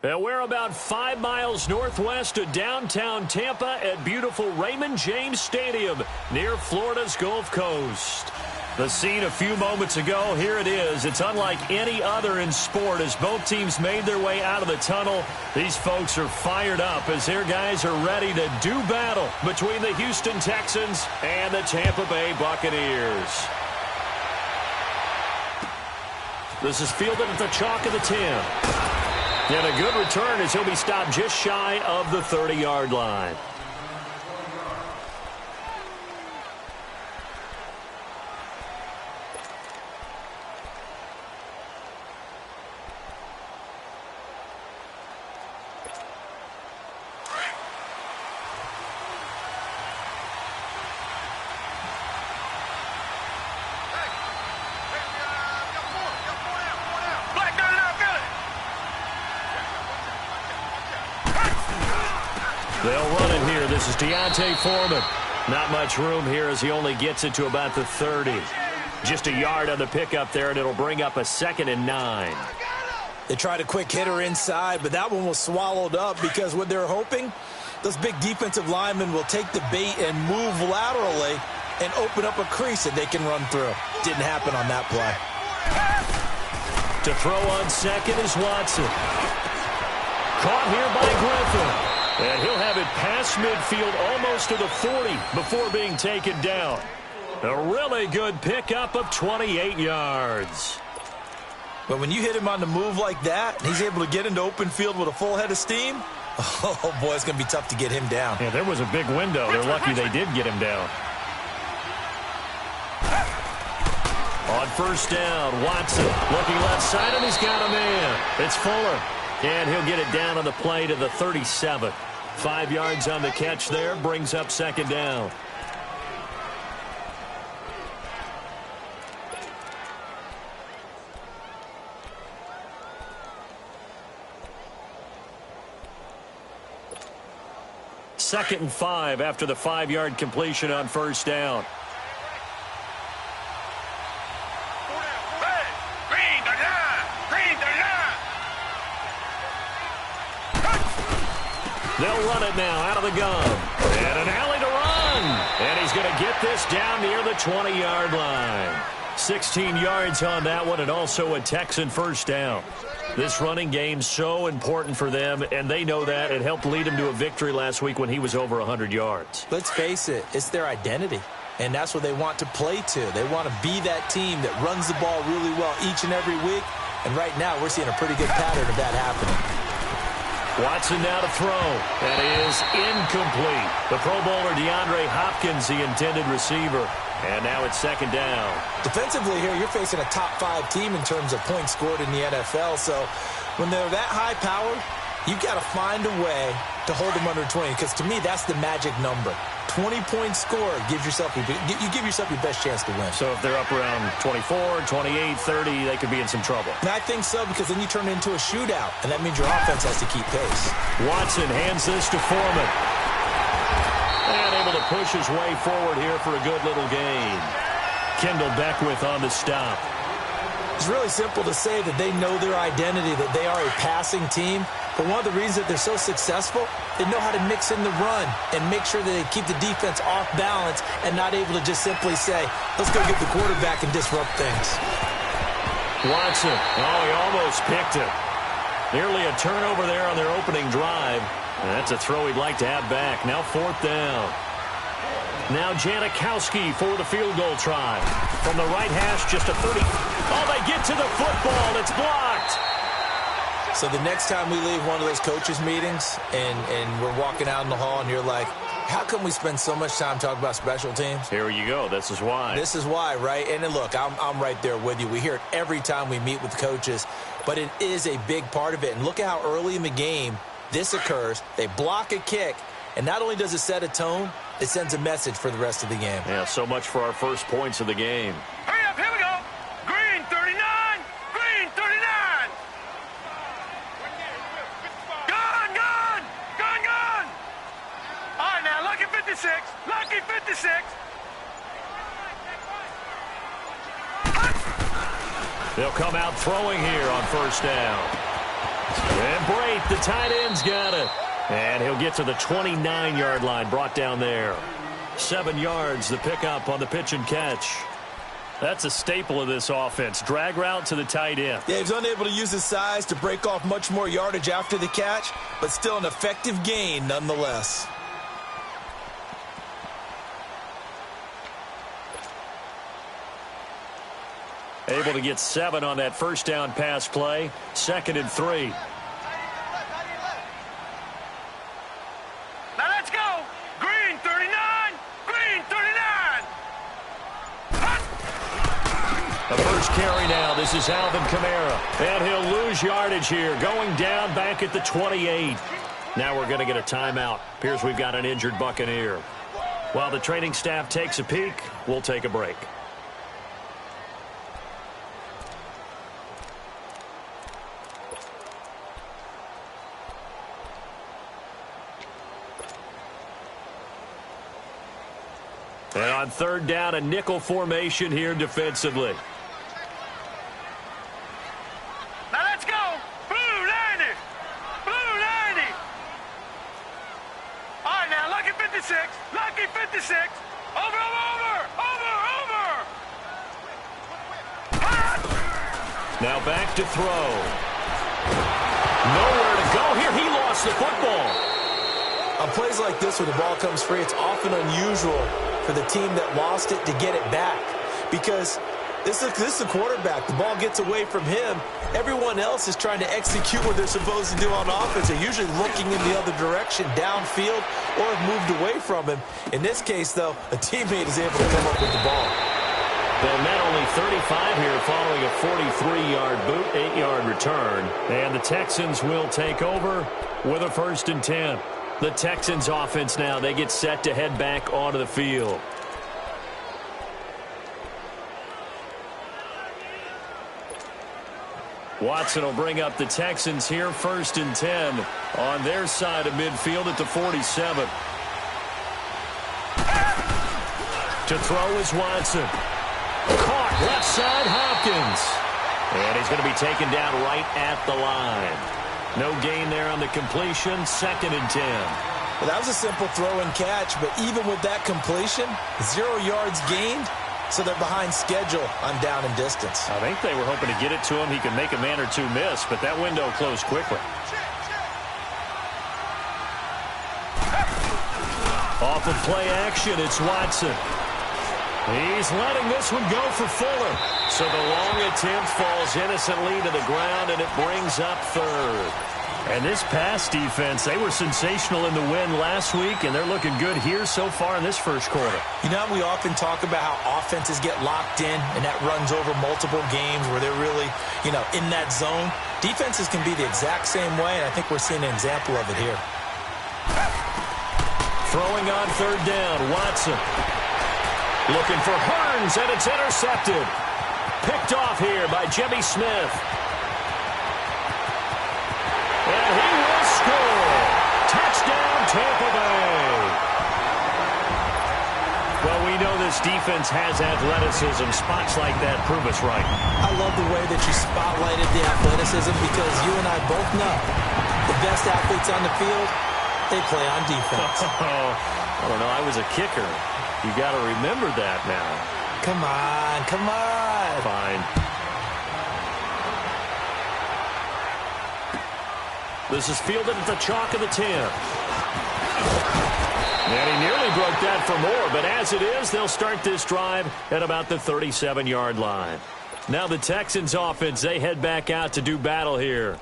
And we're about 5 miles northwest of downtown Tampa at beautiful Raymond James Stadium near Florida's Gulf Coast. The scene a few moments ago, here it is. It's unlike any other in sport as both teams made their way out of the tunnel. These folks are fired up as their guys are ready to do battle between the Houston Texans and the Tampa Bay Buccaneers. This is fielded at the chalk of the 10. And a good return as he'll be stopped just shy of the 30-yard line. They'll run it here. This is Deontay Foreman. Not much room here as he only gets it to about the 30. Just a yard on the pickup there, and it'll bring up a 2nd and 9. They tried a quick hitter inside, but that one was swallowed up because what they're hoping, those big defensive linemen will take the bait and move laterally and open up a crease that they can run through. Didn't happen on that play. To throw on second is Watson. Caught here by Griffin. And he'll have it past midfield almost to the 40 before being taken down. A really good pickup of 28 yards. But when you hit him on the move like that, and he's able to get into open field with a full head of steam, oh, boy, it's going to be tough to get him down. Yeah, there was a big window. They're lucky they did get him down. On first down, Watson looking left side, and he's got a man. It's Fuller. And he'll get it down on the play to the 37. 5 yards on the catch there, brings up 2nd down. Second and 5 after the 5-yard completion on first down. They'll run it now out of the gun. And an alley to run. And he's going to get this down near the 20-yard line. 16 yards on that one, and also a Texan first down. This running game so important for them, and they know that. It helped lead them to a victory last week when he was over 100 yards. Let's face it, it's their identity, and that's what they want to play to. They want to be that team that runs the ball really well each and every week, and right now we're seeing a pretty good pattern of that happening. Watson now to throw. That is incomplete. The Pro Bowler DeAndre Hopkins, the intended receiver. And now it's 2nd down. Defensively here, you're facing a top-5 team in terms of points scored in the NFL. So when they're that high-powered, you've got to find a way to hold them under 20. Because to me, that's the magic number. 20 points scored gives yourself you give yourself your best chance to win. So if they're up around 24, 28, 30, they could be in some trouble. And I think so, because then you turn it into a shootout, and that means your offense has to keep pace. Watson hands this to Foreman. And able to push his way forward here for a good little gain. Kendall Beckwith on the stop. It's really simple to say that they know their identity, that they are a passing team. But one of the reasons that they're so successful, they know how to mix in the run and make sure that they keep the defense off balance and not able to just simply say, let's go get the quarterback and disrupt things. Watson, oh, he almost picked it. Nearly a turnover there on their opening drive. And that's a throw he'd like to have back. Now 4th down. Now Janikowski for the field goal try. From the right hash, just a 30. Oh, they get to the football. It's blocked. So the next time we leave one of those coaches' meetings and we're walking out in the hall and you're like, how come we spend so much time talking about special teams? Here you go. This is why. This is why, right? And then look, I'm right there with you. We hear it every time we meet with coaches, but it is a big part of it. And look at how early in the game this occurs. They block a kick, and not only does it set a tone, it sends a message for the rest of the game. Yeah, so much for our first points of the game. Hurry up, here we go. Green 39, green 39. Gone, gone, gone, gone. All right, now, lucky 56, lucky 56. They'll come out throwing here on first down. And Brate, the tight end's got it. And he'll get to the 29-yard line, brought down there. 7 yards, the pickup on the pitch and catch. That's a staple of this offense. Drag route to the tight end. Yeah, he's unable to use his size to break off much more yardage after the catch, but still an effective gain nonetheless. Able to get 7 on that first down pass play. 2nd and 3. Now let's go. Green 39. Green 39. The first carry now. This is Alvin Kamara. And he'll lose yardage here. Going down back at the 28. Now we're going to get a timeout. Appears we've got an injured Buccaneer. While the training staff takes a peek, we'll take a break. And on 3rd down, a nickel formation here defensively. Now let's go. Blue 90. Blue 90. All right, now, lucky 56. Lucky 56. Over, over, over. Over, over. Now back to throw. Nowhere to go here. He lost the football. On plays like this where the ball comes free, it's often unusual for the team that lost it to get it back, because this is the quarterback. The ball gets away from him. Everyone else is trying to execute what they're supposed to do on offense. They're usually looking in the other direction, downfield, or have moved away from him. In this case, though, a teammate is able to come up with the ball. They'll net only 35 here following a 43-yard boot, 8-yard return. And the Texans will take over with a 1st and 10. The Texans offense now, they get set to head back onto the field. Watson will bring up the Texans here, 1st and 10 on their side of midfield at the 47. To throw is Watson. Caught left side, Hopkins. And he's going to be taken down right at the line. No gain there on the completion, 2nd and 10. Well, that was a simple throw and catch, but even with that completion, 0 yards gained, so they're behind schedule on down and distance. I think they were hoping to get it to him. He could make a man or two miss, but that window closed quickly. Off of play action, it's Watson. He's letting this one go for Fuller. So the long attempt falls innocently to the ground, and it brings up 3rd. And this pass defense, they were sensational in the win last week, and they're looking good here so far in this first quarter. You know, we often talk about how offenses get locked in, and that runs over multiple games where they're really, in that zone. Defenses can be the exact same way, and I think we're seeing an example of it here. Throwing on 3rd down, Watson. Looking for Hearns, and it's intercepted. Picked off here by Jimmy Smith. And he will score. Touchdown, Tampa Bay. Well, we know this defense has athleticism. Spots like that prove us right. I love the way that you spotlighted the athleticism, because you and I both know the best athletes on the field, they play on defense. I don't know. I was a kicker. You got to remember that now. Come on, come on. Fine. This is fielded at the chalk of the 10. And he nearly broke that for more, but as it is, they'll start this drive at about the 37-yard line. Now the Texans offense, they head back out to do battle here.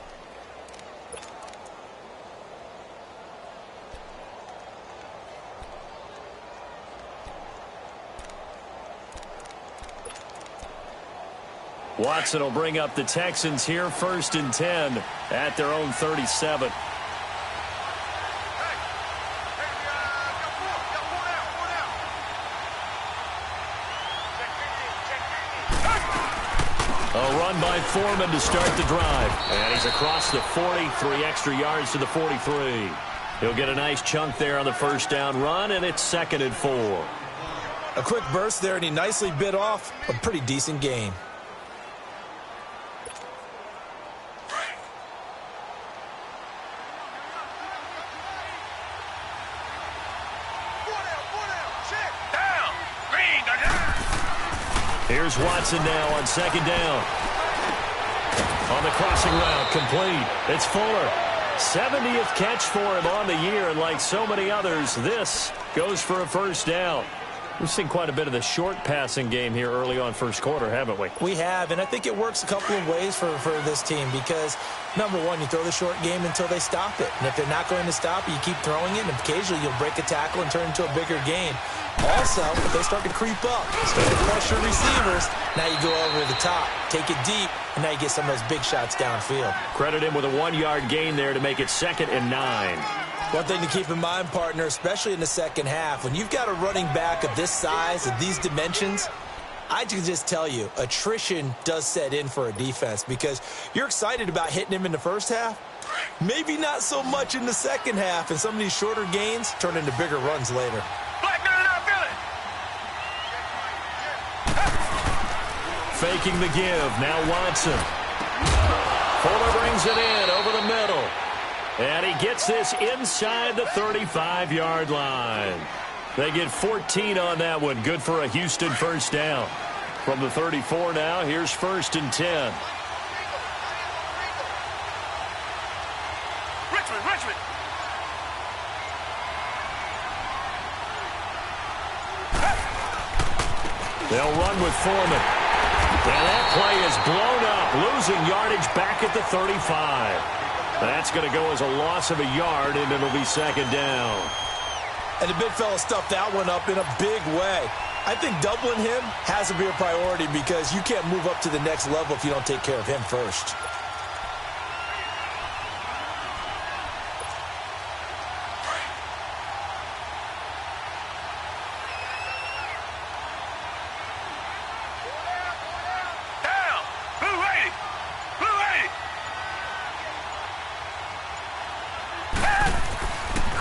Watson will bring up the Texans here, 1st and 10 at their own 37. A run by Foreman to start the drive. And he's across the 40, 3 extra yards to the 43. He'll get a nice chunk there on the 1st down run, and it's 2nd and 4. A quick burst there, and he nicely bit off a pretty decent gain. Here's Watson now on second down. On the crossing route, complete. It's Fuller. 70th catch for him on the year, and like so many others, this goes for a first down. We've seen quite a bit of the short passing game here early on first quarter, haven't we? We have, and I think it works a couple of ways for this team because, number one, you throw the short game until they stop it. And if they're not going to stop it, you keep throwing it, and occasionally you'll break a tackle and turn it into a bigger game. Also, if they start to creep up, start to pressure receivers, now you go over the top, take it deep, and now you get some of those big shots downfield. Credit him with a 1-yard gain there to make it 2nd and 9. One thing to keep in mind, partner, especially in the second half, when you've got a running back of this size, of these dimensions, I can just tell you, attrition does set in for a defense because you're excited about hitting him in the first half, maybe not so much in the second half, and some of these shorter gains turn into bigger runs later. Faking the give, now Watson. Fuller brings it in over the middle. And he gets this inside the 35-yard line. They get 14 on that one. Good for a Houston first down. From the 34 now, here's 1st and 10. Richmond. They'll run with Foreman. And that play is blown up, losing yardage back at the 35. That's going to go as a loss of a yard, and it'll be 2nd down. And the big fella stuffed that one up in a big way. I think doubling him has to be a priority because you can't move up to the next level if you don't take care of him first.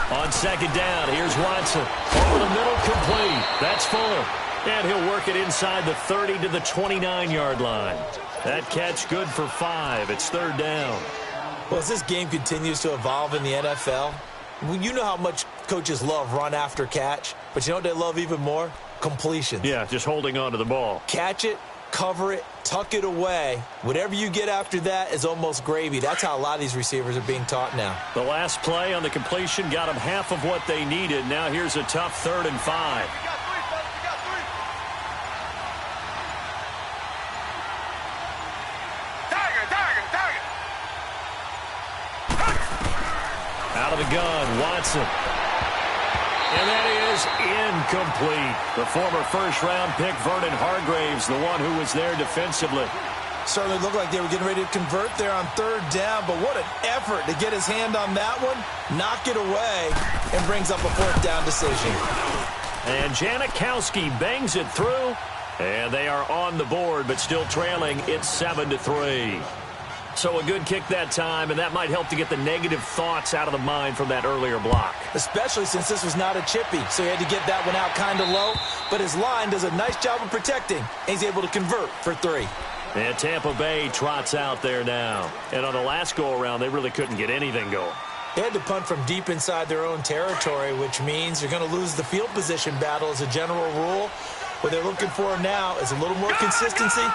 On 2nd down, here's Watson. Over the middle, complete. That's Fuller. And he'll work it inside the 30 to the 29-yard line. That catch good for 5. It's 3rd down. Well, as this game continues to evolve in the NFL, you know how much coaches love run after catch, but you know what they love even more? Completions. Yeah, just holding on to the ball. Catch it, cover it, tuck it away. Whatever you get after that is almost gravy. That's how a lot of these receivers are being taught now. The last play on the completion got them half of what they needed. Now here's a tough 3rd and 5. Out of the gun, Watson. And that is incomplete. The former first-round pick, Vernon Hargraves, the one who was there defensively. Certainly looked like they were getting ready to convert there on 3rd down, but what an effort to get his hand on that one, knock it away, and brings up a 4th down decision. And Janikowski bangs it through, and they are on the board, but still trailing. It's 7-3. So a good kick that time, and that might help to get the negative thoughts out of the mind from that earlier block. Especially since this was not a chippy, so he had to get that one out kind of low. But his line does a nice job of protecting, and he's able to convert for 3. And Tampa Bay trots out there now. And on the last go-around, they really couldn't get anything going. They had to punt from deep inside their own territory, which means you're going to lose the field position battle as a general rule. What they're looking for now is a little more consistency,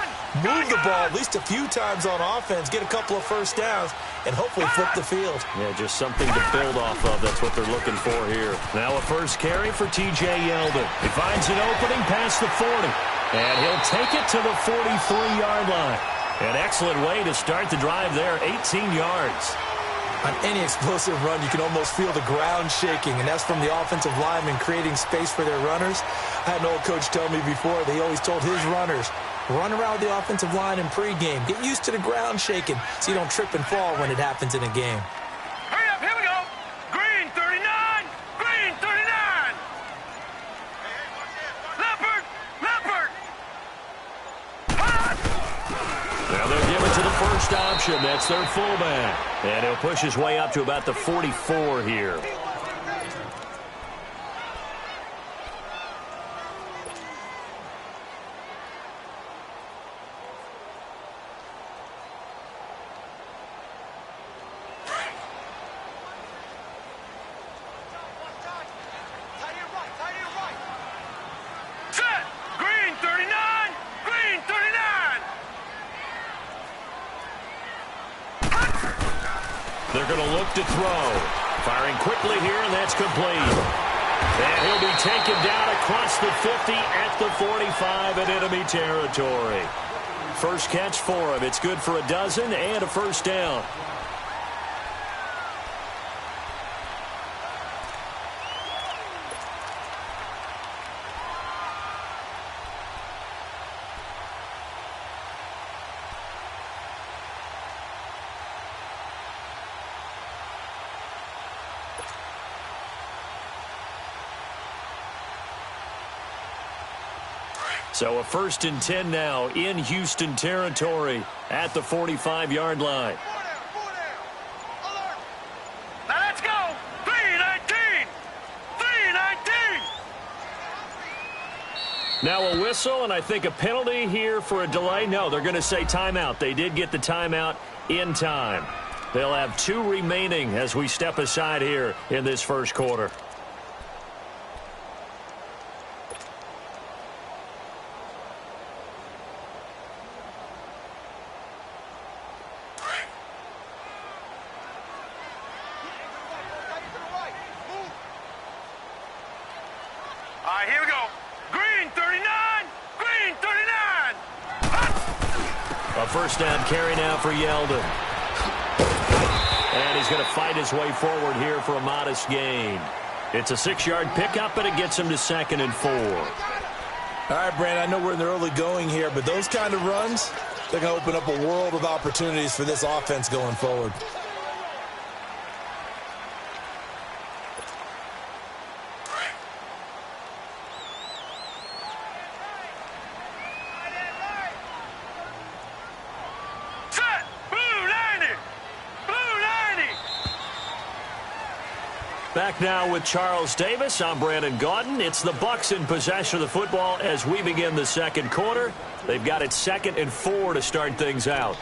move the ball at least a few times on offense, get a couple of first downs, and hopefully flip the field. Yeah, just something to build off of. That's what they're looking for here. Now a first carry for T.J. Yeldon. He finds an opening past the 40, and he'll take it to the 43-yard line. An excellent way to start the drive there, 18 yards. On any explosive run, you can almost feel the ground shaking, and that's from the offensive linemen creating space for their runners. I had an old coach tell me before that he always told his runners, run around the offensive line in pregame. Get used to the ground shaking so you don't trip and fall when it happens in a game. Hurry up, here we go. Green 39, green 39. Leopard. Now they'll give it to the first option. That's their fullback. And he'll push his way up to about the 44 here. Set. Green 39, green They're going to look to throw. Firing quickly here, and that's complete. And he'll be taken down across the 50 at the 45 in enemy territory. First catch for him. It's good for a dozen and a first down. So a 1st and 10 now in Houston territory at the 45-yard line. Now let's go. 3-19. 3-19. Now a whistle, and I think a penalty here for a delay. No, they're going to say timeout. They did get the timeout in time. They'll have 2 remaining as we step aside here in this first quarter. Here we go. Green 39. Green 39. A first down carry now for Yeldon. And he's going to fight his way forward here for a modest gain. It's a 6-yard pickup, and it gets him to 2nd and 4. All right, Brandon, I know we're in the early going here, but those kind of runs, they're going to open up a world of opportunities for this offense going forward. Back now with Charles Davis. I'm Brandon Gaudin. It's the Bucs in possession of the football as we begin the second quarter. They've got it 2nd and 4 to start things out.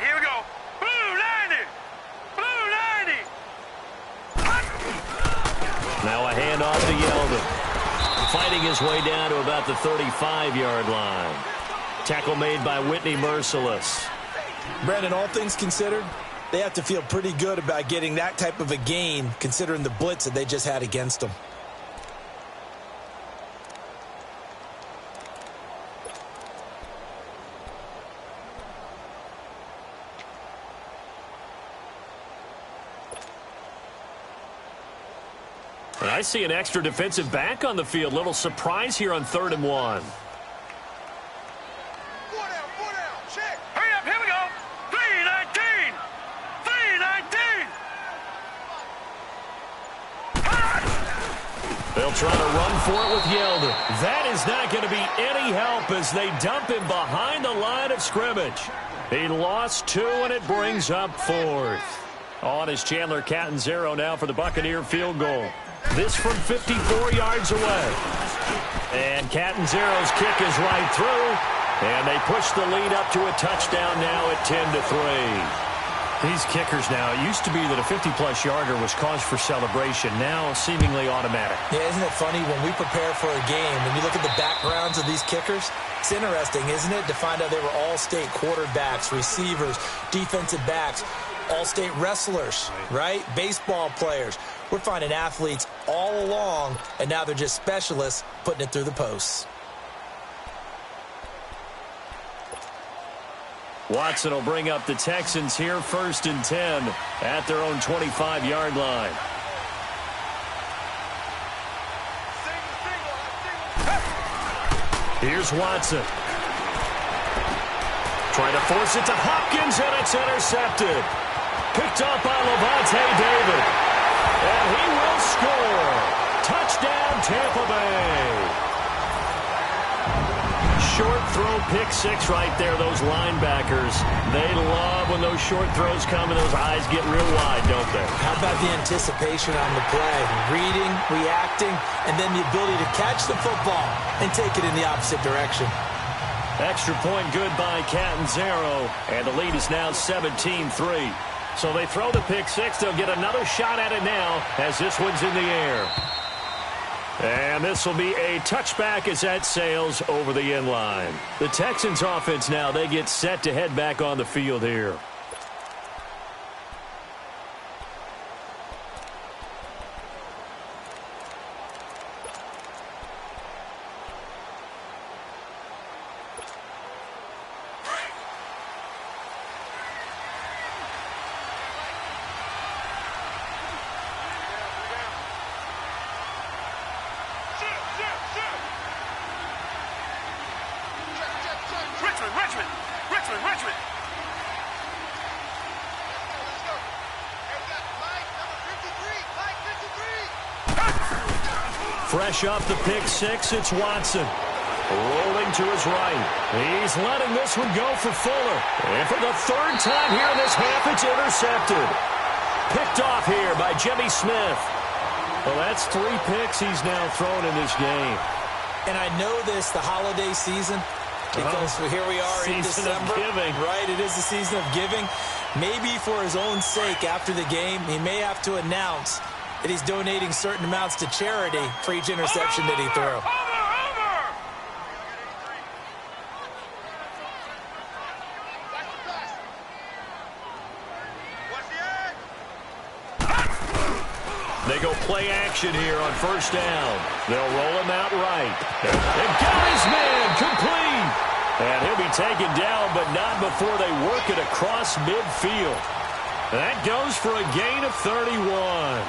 Here we go. Blue 90. Blue 90. Now a handoff to Yeldon. Fighting his way down to about the 35-yard line. Tackle made by Whitney Merciless. Brandon, all things considered, they have to feel pretty good about getting that type of a gain considering the blitz that they just had against them. And I see an extra defensive back on the field. Little surprise here on 3rd and 1. 4 down, check. Hurry up, here we go. 3-19. 3-19. They'll try to run for it with Yeldon. That is not going to be any help as they dump him behind the line of scrimmage. He lost 2, and it brings up 4th. On is Chandler Catanzaro now for the Buccaneer field goal. This from 54 yards away. And Catanzaro's kick is right through. And they push the lead up to a touchdown now at 10-3. These kickers now, it used to be that a 50-plus yarder was cause for celebration. Now seemingly automatic. Yeah, isn't it funny when we prepare for a game, when you look at the backgrounds of these kickers, it's interesting, isn't it, to find out they were all-state quarterbacks, receivers, defensive backs, all-state wrestlers, right? Baseball players. We're finding athletes all along, and now they're just specialists putting it through the posts. Watson will bring up the Texans here, 1st and 10 at their own 25-yard line. Here's Watson. Trying to force it to Hopkins, and it's intercepted. Picked up by Levante David. And he will score. Touchdown, Tampa Bay. short throw pick six right there, those linebackers. They love when those short throws come and those eyes get real wide, don't they? How about the anticipation on the play? Reading, reacting, and then the ability to catch the football and take it in the opposite direction. Extra point good by Catanzaro, and the lead is now 17-3. So they throw the pick six. They'll get another shot at it now as this one's in the air. And this will be a touchback as that sails over the end line. The Texans offense now, they get set to head back on the field here. Richmond. Fresh off the pick six, it's Watson. Rolling to his right. He's letting this one go for Fuller. And for the third time here in this half, it's intercepted. Picked off here by Jimmy Smith. Well, that's 3 picks he's now thrown in this game. And I know this, the holiday season, because here we are in December. Right, it is the season of giving. Maybe for his own sake, after the game, he may have to announce that he's donating certain amounts to charity for each interception that he threw. They go play action here on first down. They'll roll him out right. And got his man complete. And he'll be taken down, but not before they work it across midfield. That goes for a gain of 31.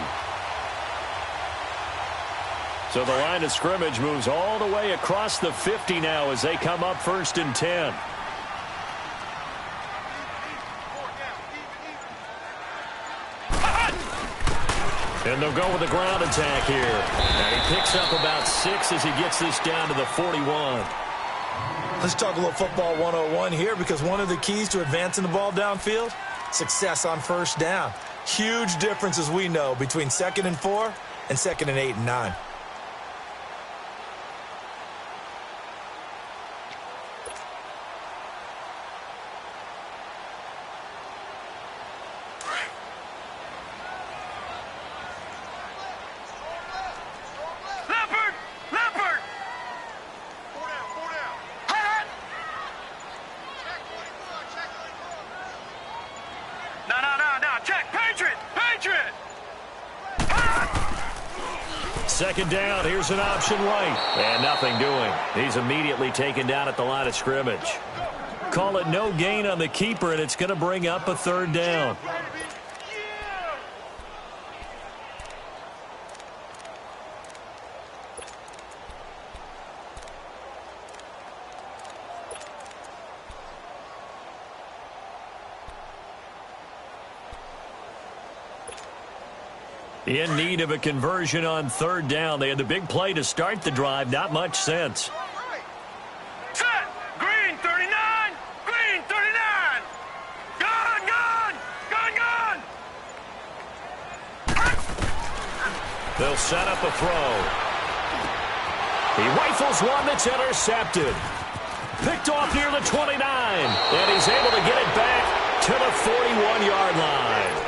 So the line of scrimmage moves all the way across the 50 now as they come up 1st and 10. And they'll go with the ground attack here. And he picks up about 6 as he gets this down to the 41. Let's talk a little football 101 here, because one of the keys to advancing the ball downfield, success on first down. Huge difference, as we know, between 2nd and 4 and 2nd and 8 and 9. Second down, here's an option right. And nothing doing. He's immediately taken down at the line of scrimmage. Call it no gain on the keeper, and it's going to bring up a 3rd down. In need of a conversion on 3rd down. They had the big play to start the drive. Not much sense. Set! Green 39! Green 39! Gun! They'll set up a throw. He rifles one that's intercepted. Picked off near the 29. And he's able to get it back to the 41-yard line.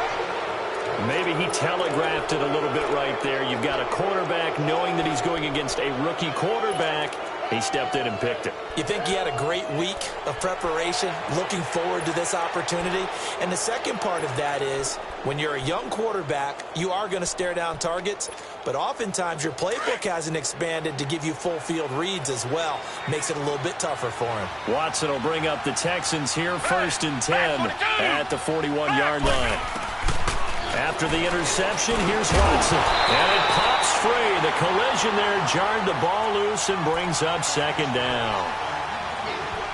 Maybe he telegraphed it a little bit right there. You've got a quarterback knowing that he's going against a rookie quarterback. He stepped in and picked it. You think he had a great week of preparation, looking forward to this opportunity? And the second part of that is, when you're a young quarterback, you are going to stare down targets, but oftentimes your playbook hasn't expanded to give you full field reads as well. Makes it a little bit tougher for him. Watson will bring up the Texans here 1st and 10 at the 41-yard line. After the interception, here's Watson. And it pops free. The collision there jarred the ball loose and brings up 2nd down.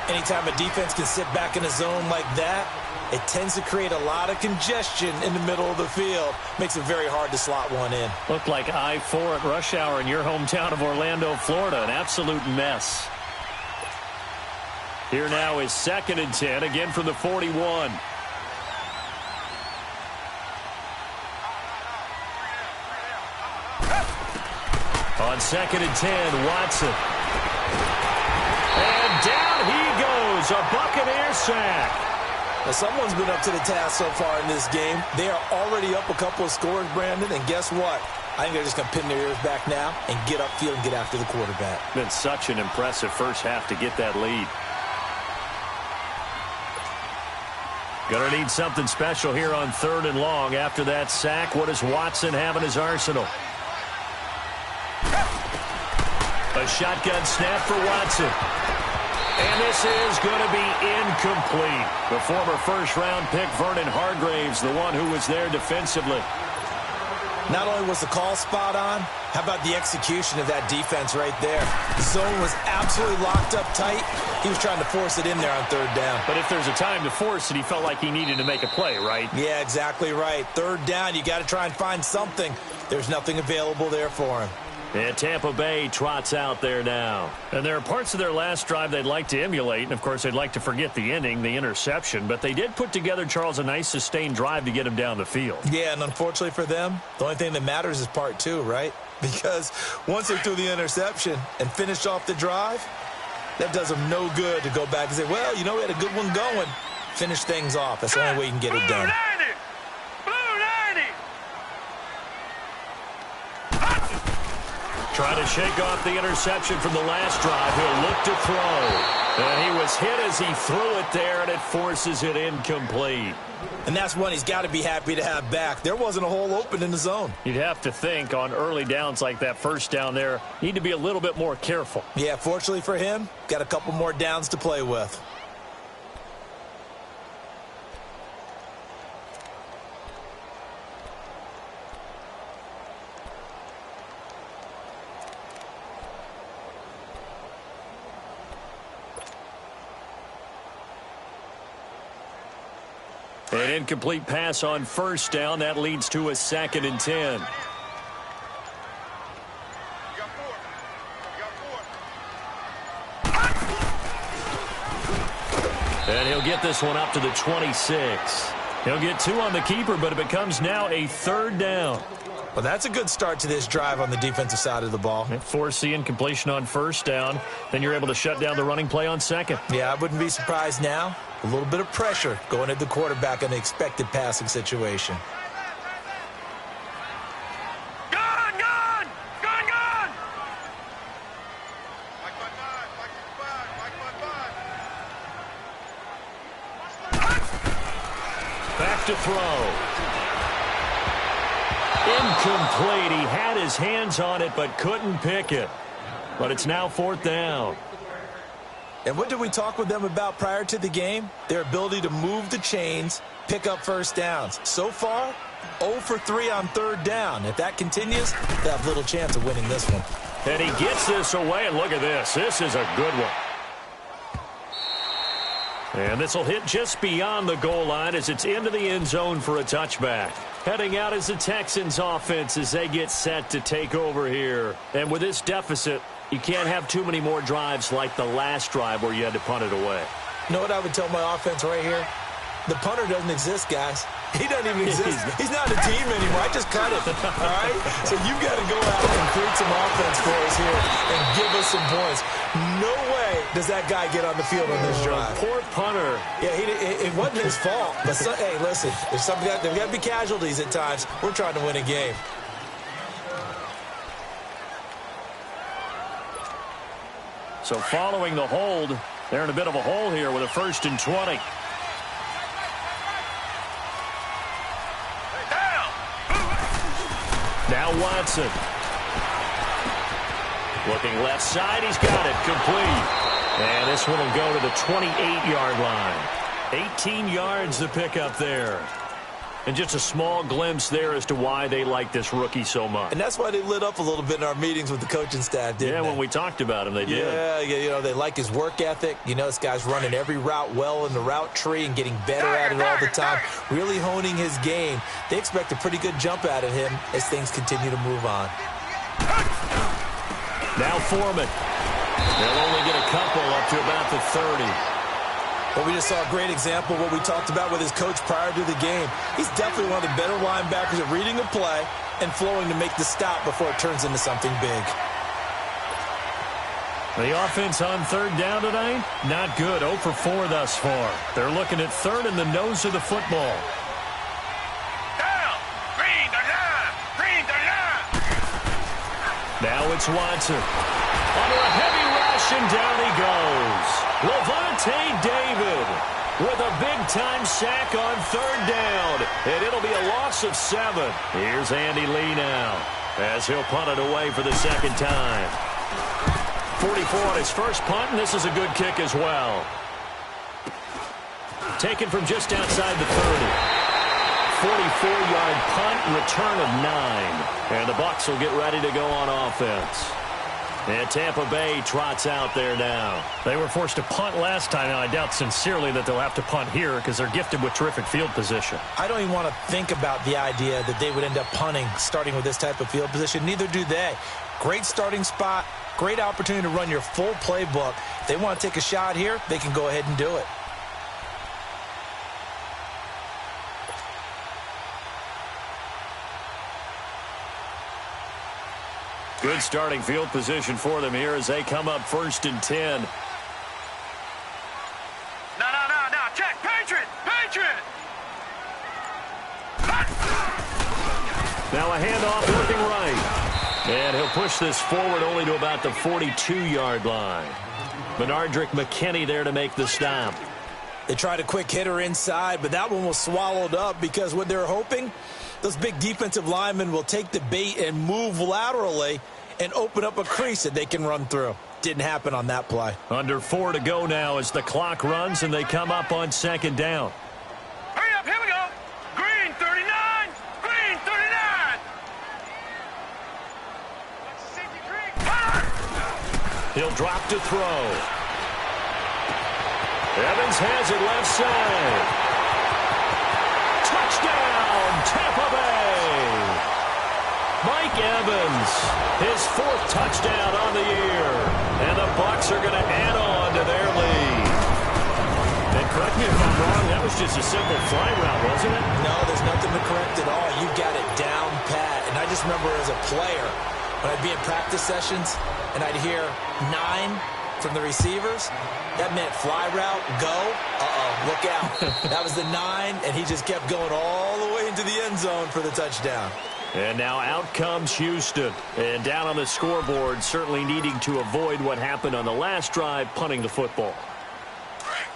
Anytime a defense can sit back in a zone like that, it tends to create a lot of congestion in the middle of the field. Makes it very hard to slot one in. Looked like I-4 at rush hour in your hometown of Orlando, Florida. An absolute mess. Here now is 2nd and 10, again from the 41. On 2nd and 10, Watson. And down he goes, a Buccaneer sack. Now, someone's been up to the task so far in this game. They are already up a couple of scores, Brandon, and guess what? I think they're just going to pin their ears back now and get upfield and get after the quarterback. Been such an impressive first half to get that lead. Going to need something special here on 3rd and long. After that sack, what does Watson have in his arsenal? A shotgun snap for Watson. And this is going to be incomplete. The former first-round pick, Vernon Hargreaves, the one who was there defensively. Not only was the call spot on, how about the execution of that defense right there? The zone was absolutely locked up tight. He was trying to force it in there on 3rd down. But if there's a time to force it, he felt like he needed to make a play, right? Yeah, exactly right. 3rd down, you got to try and find something. There's nothing available there for him. And Tampa Bay trots out there now. And there are parts of their last drive they'd like to emulate. And, of course, they'd like to forget the ending, the interception. But they did put together, Charles, a nice sustained drive to get him down the field. Yeah, and unfortunately for them, the only thing that matters is part 2, right? Because once they threw the interception and finished off the drive, that does them no good to go back and say, well, you know, we had a good one going. Finish things off. That's the only way you can get it done. Trying to shake off the interception from the last drive. He'll look to throw. And he was hit as he threw it there, and it forces it incomplete. And that's one he's got to be happy to have back. There wasn't a hole open in the zone. You'd have to think on early downs like that first down there, need to be a little bit more careful. Yeah, fortunately for him, got a couple more downs to play with. An incomplete pass on first down. That leads to a 2nd and 10. And he'll get this one up to the 26. He'll get 2 on the keeper, but it becomes now a 3rd down. Well, that's a good start to this drive on the defensive side of the ball. Force the incompletion on first down. Then you're able to shut down the running play on 2nd. Yeah, I wouldn't be surprised now. A little bit of pressure going at the quarterback in the expected passing situation. Gun! Gun! Gun! Gun! Back to throw. Incomplete. He had his hands on it but couldn't pick it. But it's now 4th down. And what did we talk with them about prior to the game? Their ability to move the chains, pick up first downs. So far, 0 for 3 on 3rd down. If that continues, they'll have little chance of winning this one. And he gets this away, and look at this. This is a good one. And this will hit just beyond the goal line as it's into the end zone for a touchback. Heading out is the Texans offense as they get set to take over here. And with this deficit, you can't have too many more drives like the last drive where you had to punt it away. You know what I would tell my offense right here? The punter doesn't exist, guys. He doesn't even exist. He's not a team anymore. I just cut it, all right? So you've got to go out and create some offense for us here and give us some points. No way does that guy get on the field on this drive. Poor punter. Yeah, it wasn't his fault. But, hey, listen, there's got to be casualties at times. We're trying to win a game. So following the hold, they're in a bit of a hole here with a 1st and 20. Now Watson. Looking left side, he's got it, complete. And this one will go to the 28-yard line. 18 yards to pick up there. And just a small glimpse there as to why they like this rookie so much. And that's why they lit up a little bit in our meetings with the coaching staff, didn't they? Yeah, when we talked about him, they did. Yeah, you know, they like his work ethic. You know, this guy's running every route well in the route tree and getting better at it all the time, really honing his game. They expect a pretty good jump out of him as things continue to move on. Now Foreman. They'll only get a couple up to about the 30. Well, we just saw a great example of what we talked about with his coach prior to the game. He's definitely one of the better linebackers at reading a play and flowing to make the stop before it turns into something big. The offense on third down tonight, not good. 0 for 4 thus far. They're looking at third in the nose of the football. Down. Green, they're down. Green, they're down. Now it's Watson. Under a heavy rush, and down he goes. Levante David with a big-time sack on third down. And it'll be a loss of 7. Here's Andy Lee now as he'll punt it away for the second time. 44 on his first punt, and this is a good kick as well. Taken from just outside the 30. 44-yard punt, return of 9. And the Bucs will get ready to go on offense. And Tampa Bay trots out there now. They were forced to punt last time, and I doubt sincerely that they'll have to punt here because they're gifted with terrific field position. I don't even want to think about the idea that they would end up punting starting with this type of field position. Neither do they. Great starting spot, great opportunity to run your full playbook. If they want to take a shot here, they can go ahead and do it. Good starting field position for them here as they come up 1st and 10. No. Check. Patriot. Now a handoff working right. And he'll push this forward only to about the 42-yard line. Benardrick McKinney there to make the stop. They tried a quick hitter inside, but that one was swallowed up because what they're hoping, those big defensive linemen will take the bait and move laterally and open up a crease that they can run through. Didn't happen on that play. Under 4 to go now as the clock runs and they come up on 2nd down. Hurry up, here we go. Green 39. Green 39. He'll drop to throw. Evans has it left side. Touchdown, Tampa Bay. Mike Evans, his 4th touchdown on the year. And the Bucs are going to add on to their lead. And correct me if I'm wrong, that was just a simple fly route, wasn't it? No, there's nothing to correct at all. You got it down pat. And I just remember as a player, when I'd be in practice sessions and I'd hear 9 from the receivers, that meant fly route, go, look out. That was the 9, and he just kept going all the way into the end zone for the touchdown. And now out comes Houston. And down on the scoreboard, certainly needing to avoid what happened on the last drive, punting the football.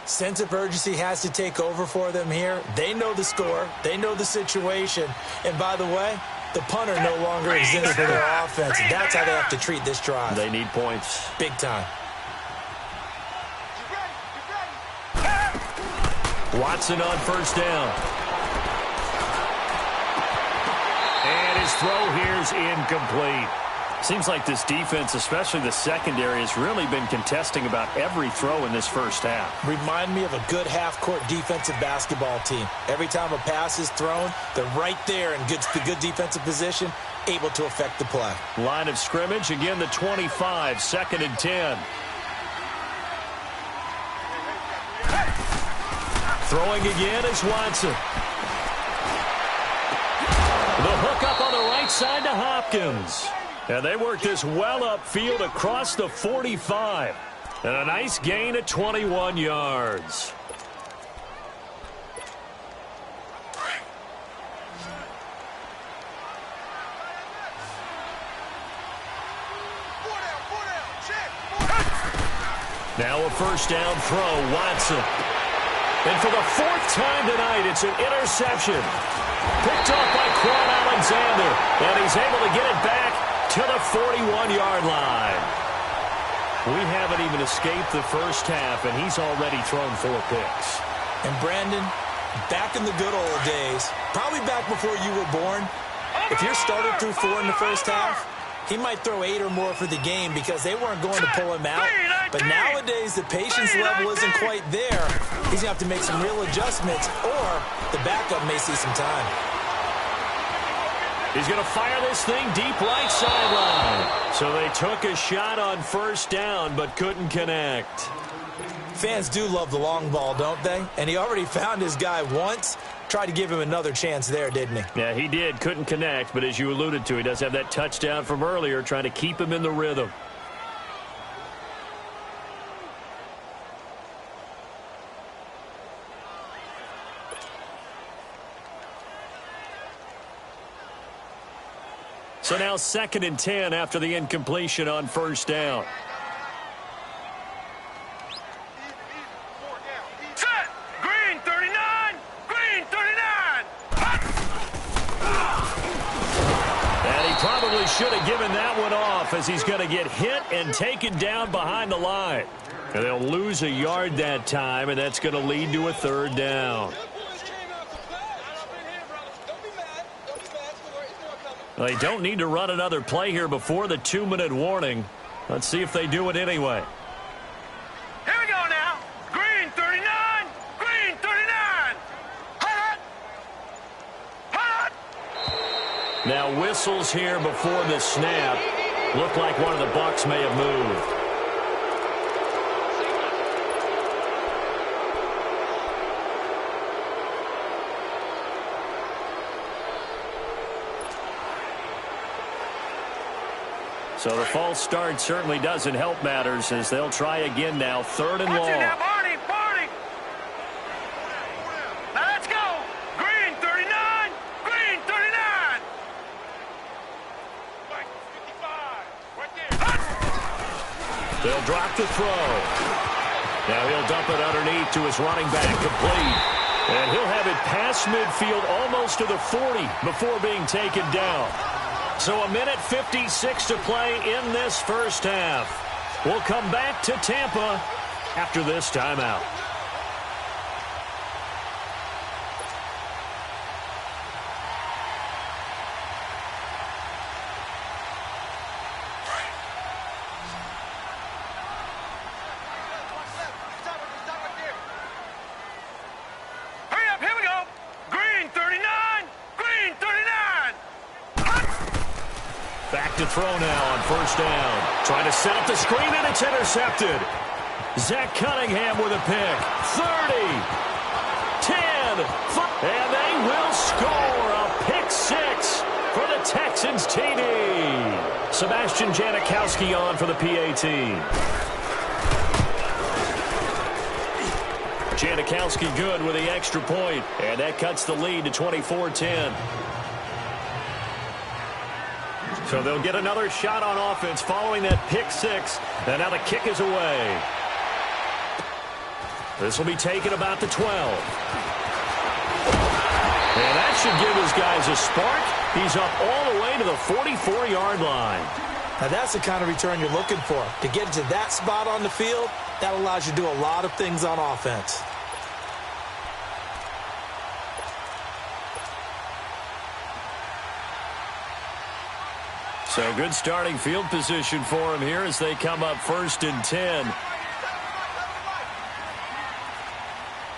Sense of urgency has to take over for them here. They know the score. They know the situation. And by the way, the punter no longer exists for their offense. That's how they have to treat this drive. They need points. Big time. Watson on 1st down. And his throw here is incomplete. Seems like this defense, especially the secondary, has really been contesting about every throw in this first half. Remind me of a good half-court defensive basketball team. Every time a pass is thrown, they're right there in good defensive position, able to affect the play. Line of scrimmage, again the 25, 2nd and 10. Throwing again is Watson. The hook up on the right side to Hopkins. And they work this well upfield across the 45. And a nice gain of 21 yards. Now a 1st down throw, Watson. And for the 4th time tonight, it's an interception. Picked off by Quan Alexander. And he's able to get it back to the 41-yard line. We haven't even escaped the first half, and he's already thrown 4 picks. And Brandon, back in the good old days, probably back before you were born, if you're started through 4 in the first half, he might throw 8 or more for the game because they weren't going to pull him out. But nowadays, the patience level isn't quite there. He's going to have to make some real adjustments, or the backup may see some time. He's going to fire this thing deep right sideline. So they took a shot on 1st down, but couldn't connect. Fans do love the long ball, don't they? And he already found his guy once. Tried to give him another chance there, didn't he? Yeah, he did. Couldn't connect, but as you alluded to, he does have that touchdown from earlier, trying to keep him in the rhythm. So now 2nd and 10 after the incompletion on first down. Set! Green 39! Green 39! And he probably should have given that one off as he's going to get hit and taken down behind the line. And they'll lose a yard that time, and that's going to lead to a 3rd down. Well, they don't need to run another play here before the 2-minute warning. Let's see if they do it anyway. Here we go now. Green 39! Green 39! Hot! Hot! Now whistles here before the snap. Looked like one of the Bucs may have moved. So the false start certainly doesn't help matters as they'll try again now. 3rd and long. Watch it now, Barney! Barney! Now let's go! Green 39! Green 39! 55! Right there! Hot! They'll drop the throw. Now he'll dump it underneath to his running back, complete. And he'll have it past midfield almost to the 40 before being taken down. So 1:56 to play in this first half. We'll come back to Tampa after this timeout. Hurry up, here we go! Green 39! Green 39! Back to throw now on first down. Trying to set up the screen, and it's intercepted. Zach Cunningham with a pick. 30, 10, and they will score a pick 6 for the Texans TD. Sebastian Janikowski on for the PAT. Janikowski good with the extra point, and that cuts the lead to 24-10. So they'll get another shot on offense following that pick 6. And now the kick is away. This will be taken about the 12. And that should give his guys a spark. He's up all the way to the 44-yard line. Now that's the kind of return you're looking for. To get to that spot on the field, that allows you to do a lot of things on offense. So good starting field position for him here as they come up 1st and 10.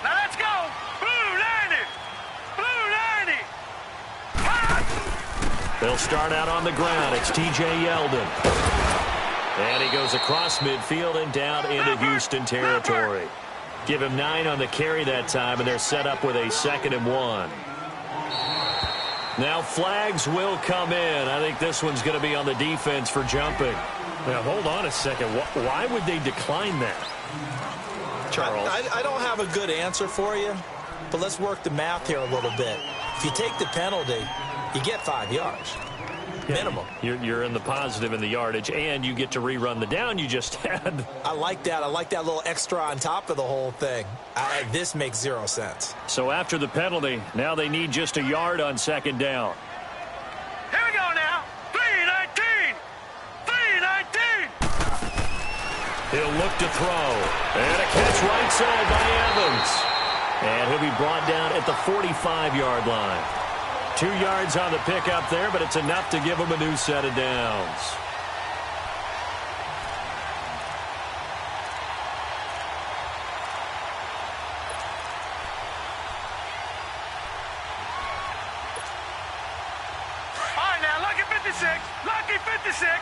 Now let's go! Blue 90! Blue 90! Hot! They'll start out on the ground. It's T.J. Yeldon. And he goes across midfield and down into Houston territory. Give him 9 on the carry that time, and they're set up with a 2nd and 1. Now flags will come in. I think this one's going to be on the defense for jumping. Now hold on a second. Why would they decline that? Charles? I don't have a good answer for you, but let's work the math here a little bit. If you take the penalty, you get 5 yards. Minimum. You're in the positive in the yardage, and you get to rerun the down you just had. I like that. I like that little extra on top of the whole thing. This makes 0 sense. So after the penalty, now they need just a yard on 2nd down. Here we go now! 319! 319! He'll look to throw. And a catch right side by Evans. And he'll be brought down at the 45-yard line. 2 yards on the pickup there, but it's enough to give him a new set of downs. All right, now, lucky 56. Lucky 56.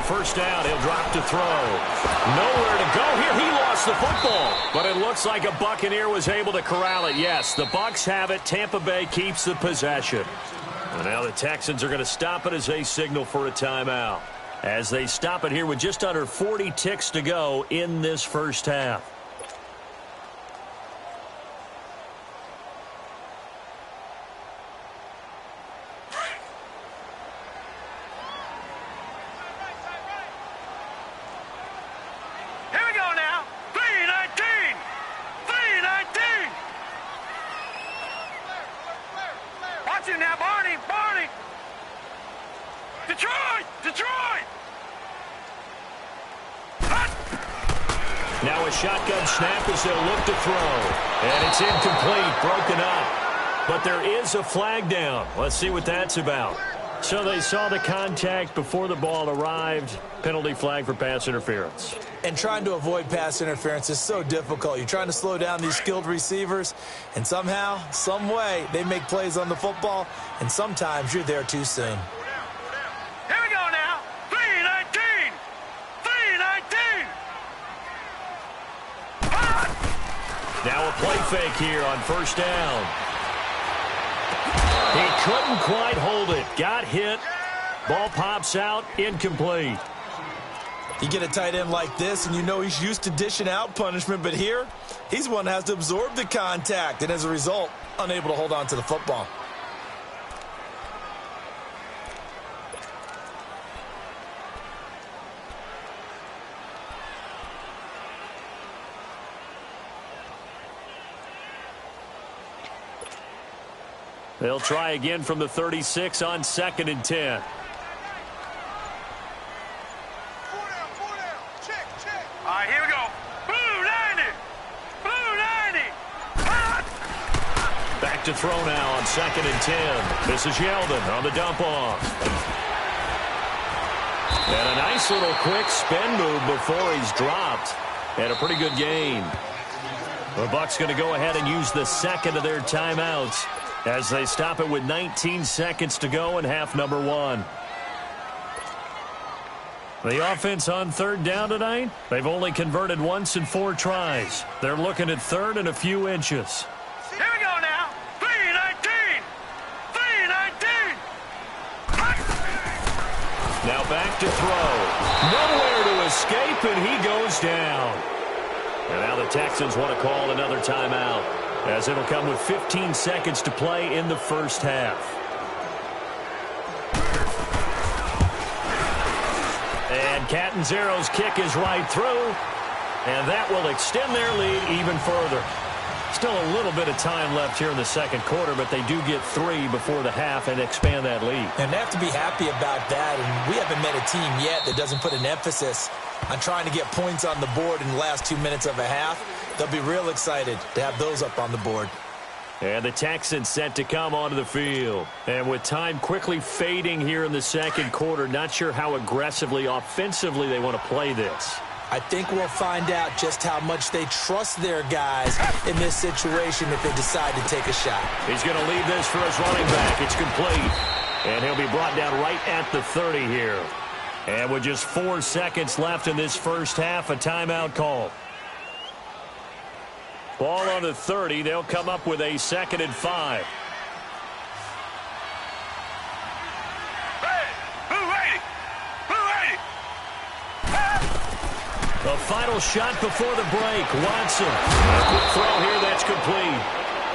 first down. He'll drop to throw. Nowhere to go here. He lost the football. But it looks like a Buccaneer was able to corral it. Yes, the Bucs have it. Tampa Bay keeps the possession. And now the Texans are going to stop it as they signal for a timeout. As they stop it here with just under 40 ticks to go in this first half. Now a shotgun snap as they'll look to throw. And it's incomplete, broken up. But there is a flag down. Let's see what that's about. So they saw the contact before the ball arrived. Penalty flag for pass interference. And trying to avoid pass interference is so difficult. You're trying to slow down these skilled receivers, and somehow, some way, they make plays on the football, and sometimes you're there too soon. Here we go now. 3-19. 3-19. Now a play fake here on first down. He couldn't quite hold it. Got hit. Ball pops out. Incomplete. You get a tight end like this, and you know he's used to dishing out punishment, but here, he's the one that has to absorb the contact, and as a result, unable to hold on to the football. They'll try again from the 36 on 2nd and 10. All right, here we go. Blue 90. Blue 90. Back to throw now on 2nd and 10. This is Yeldon on the dump off. And a nice little quick spin move before he's dropped. And a pretty good gain. The Bucs going to go ahead and use the second of their timeouts as they stop it with 19 seconds to go in half number 1. The offense on 3rd down tonight, they've only converted once in 4 tries. They're looking at 3rd and a few inches. Here we go now. 3-19. 3-19. Now back to throw. Nowhere to escape, and he goes down. And now the Texans want to call another timeout, as it'll come with 15 seconds to play in the first half. And Catanzaro's kick is right through, and that will extend their lead even further. Still a little bit of time left here in the second quarter, but they do get 3 before the half and expand that lead. And they have to be happy about that, and we haven't met a team yet that doesn't put an emphasis on trying to get points on the board in the last 2 minutes of a half. They'll be real excited to have those up on the board. And the Texans set to come onto the field. And with time quickly fading here in the second quarter, not sure how aggressively, offensively they want to play this. I think we'll find out just how much they trust their guys in this situation if they decide to take a shot. He's going to leave this for his running back. It's complete. And he'll be brought down right at the 30 here. And with just 4 seconds left in this first half, a timeout call. Ball on the 30. They'll come up with a 2nd and 5. The final shot before the break. Watson. A quick throw here. That's complete.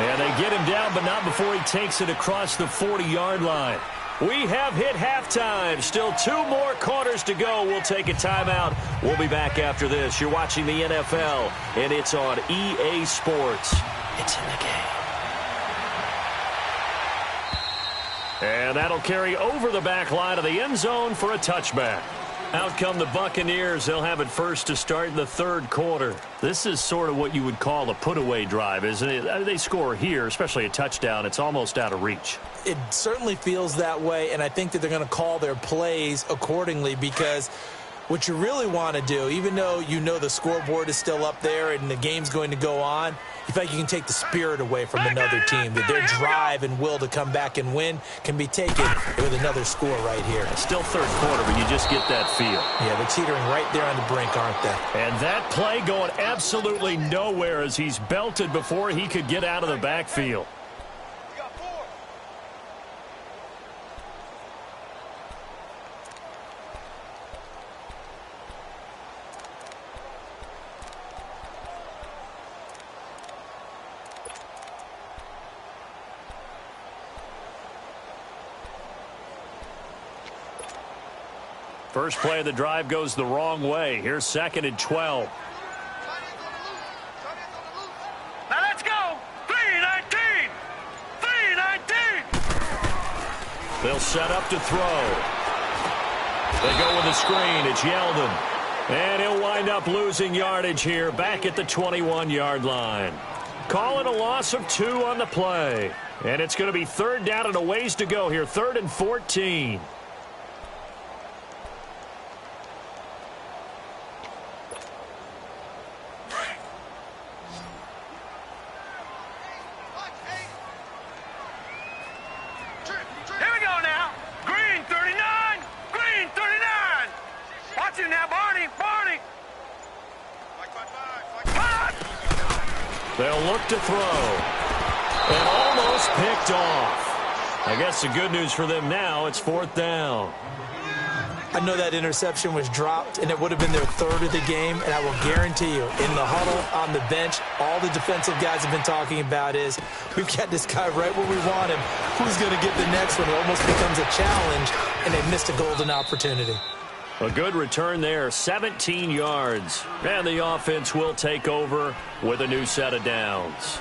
And they get him down, but not before he takes it across the 40-yard line. We have hit halftime. Still 2 more quarters to go. We'll take a timeout. We'll be back after this. You're watching the NFL, and it's on EA Sports. It's in the game. And that'll carry over the back line of the end zone for a touchback. Out come the Buccaneers. They'll have it first to start in the 3rd quarter. This is sort of what you would call a put-away drive, isn't it? They score here, especially a touchdown. It's almost out of reach. It certainly feels that way, and I think that they're going to call their plays accordingly because What you really want to do, even though you know the scoreboard is still up there and the game's going to go on, you feel like you can take the spirit away from another team, that their drive and will to come back and win can be taken with another score right here. It's still third quarter, but you just get that feel. Yeah, they're teetering right there on the brink, aren't they? And that play going absolutely nowhere as he's belted before he could get out of the backfield. First play of the drive goes the wrong way. Here's 2nd and 12. Now let's go. 3-19. 3-19. They'll set up to throw. They go with a screen. It's Yeldon. And he'll wind up losing yardage here back at the 21-yard line. Calling a loss of 2 on the play. And it's going to be 3rd down and a ways to go here. 3rd and 14. They'll look to throw. And almost picked off. I guess the good news for them now, it's 4th down. I know that interception was dropped, and it would have been their 3rd of the game, and I will guarantee you, in the huddle, on the bench, all the defensive guys have been talking about is, we've got this guy right where we want him. Who's going to get the next one? It almost becomes a challenge, and they missed a golden opportunity. A good return there, 17 yards. And the offense will take over with a new set of downs.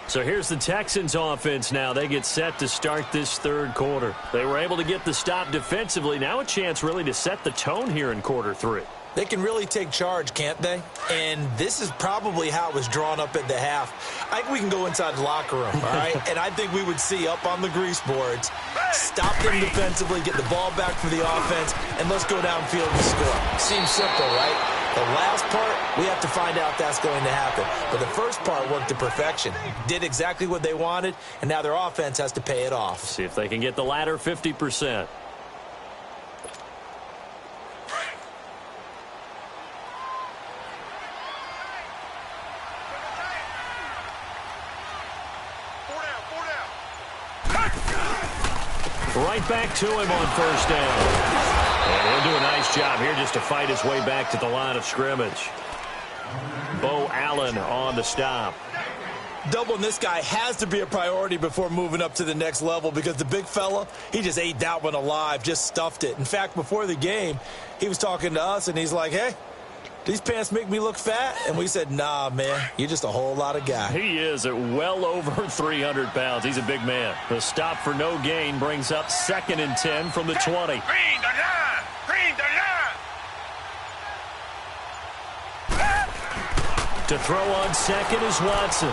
So here's the Texans offense now. They get set to start this 3rd quarter. They were able to get the stop defensively. Now a chance really to set the tone here in quarter 3. They can really take charge, can't they? And this is probably how it was drawn up at the half. I think we can go inside the locker room, all right? And I think we would see up on the grease boards, stop them defensively, get the ball back for the offense, and let's go downfield and score. Seems simple, right? The last part, we have to find out if that's going to happen. But the first part worked to perfection. Did exactly what they wanted, and now their offense has to pay it off. See if they can get the latter 50%. Right back to him on 1st down. And he'll do a nice job here just to fight his way back to the line of scrimmage. Bo Allen on the stop. Doubling this guy has to be a priority before moving up to the next level because the big fella, he just ate that one alive, just stuffed it. In fact, before the game, he was talking to us, and he's like, hey, these pants make me look fat? And we said, nah, man, you're just a whole lot of guy. He is at well over 300 pounds. He's a big man. The stop for no gain brings up 2nd and 10 from the 20. Green the line! Green the line! To throw on 2nd is Watson.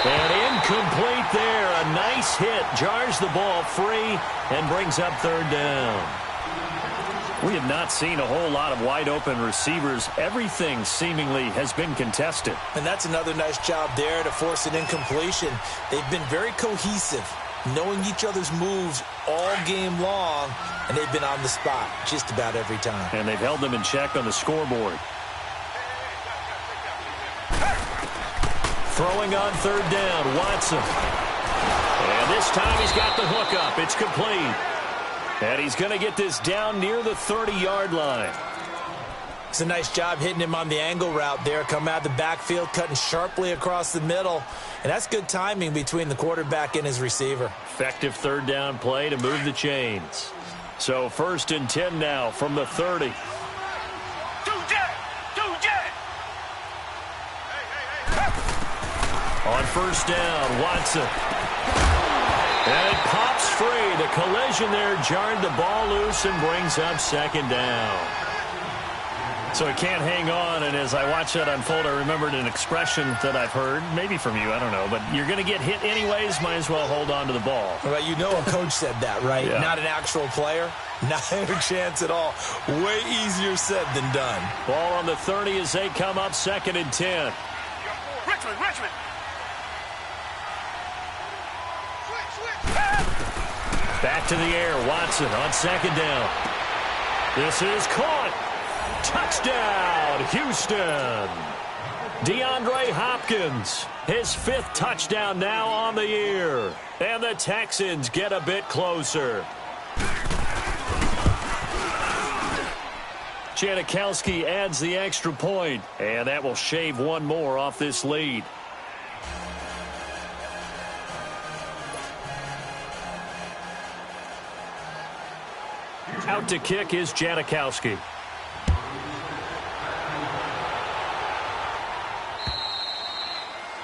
And incomplete there. A nice hit. Jars the ball free and brings up 3rd down. We have not seen a whole lot of wide-open receivers. Everything seemingly has been contested. And that's another nice job there to force an incompletion. They've been very cohesive, knowing each other's moves all game long, and they've been on the spot just about every time. And they've held them in check on the scoreboard. Throwing on 3rd down, Watson. And this time he's got the hook up. It's complete. And he's going to get this down near the 30-yard line. It's a nice job hitting him on the angle route there. Come out of the backfield, cutting sharply across the middle. And that's good timing between the quarterback and his receiver. Effective 3rd down play to move the chains. So 1st and 10 now from the 30. On 1st down, Watson. And it pops free. The collision there jarred the ball loose and brings up 2nd down. So he can't hang on, and as I watched that unfold, I remembered an expression that I've heard, maybe from you, I don't know, but you're going to get hit anyways, might as well hold on to the ball. Well, you know a coach said that, right? Yeah. Not an actual player. Not a chance at all. Way easier said than done. Ball on the 30 as they come up 2nd and 10. Richmond. Back to the air. Watson on 2nd down. This is caught. Touchdown, Houston. DeAndre Hopkins, his 5th touchdown now on the year. And the Texans get a bit closer. Janikowski adds the extra point, and that will shave one more off this lead. Out to kick is Janikowski.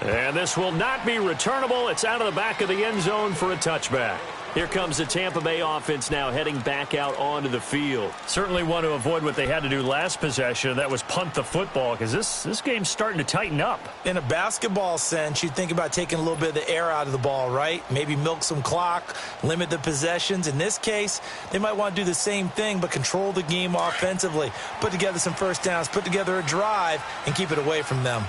And this will not be returnable. It's out of the back of the end zone for a touchback. Here comes the Tampa Bay offense now heading back out onto the field. Certainly want to avoid what they had to do last possession. That was punt the football, because this game's starting to tighten up. In a basketball sense, you think about taking a little bit of the air out of the ball, right? Maybe milk some clock, limit the possessions. In this case, they might want to do the same thing, but control the game offensively. Put together some first downs, put together a drive, and keep it away from them.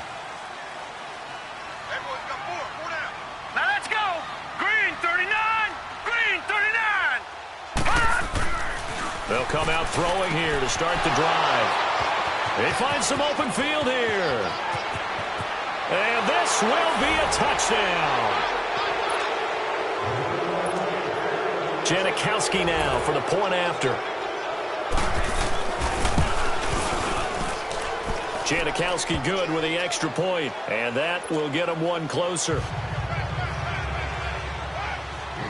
They'll come out throwing here to start the drive. They find some open field here. And this will be a touchdown. Janikowski now for the point after. Janikowski good with the extra point, and that will get him one closer.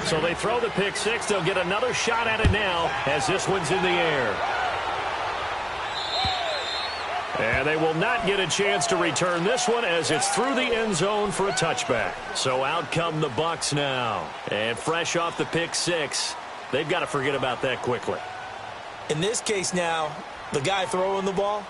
So they throw the pick six. They'll get another shot at it now as this one's in the air. And they will not get a chance to return this one as it's through the end zone for a touchback. So out come the Bucs now. And fresh off the pick six, they've got to forget about that quickly. In this case now, the guy throwing the ball,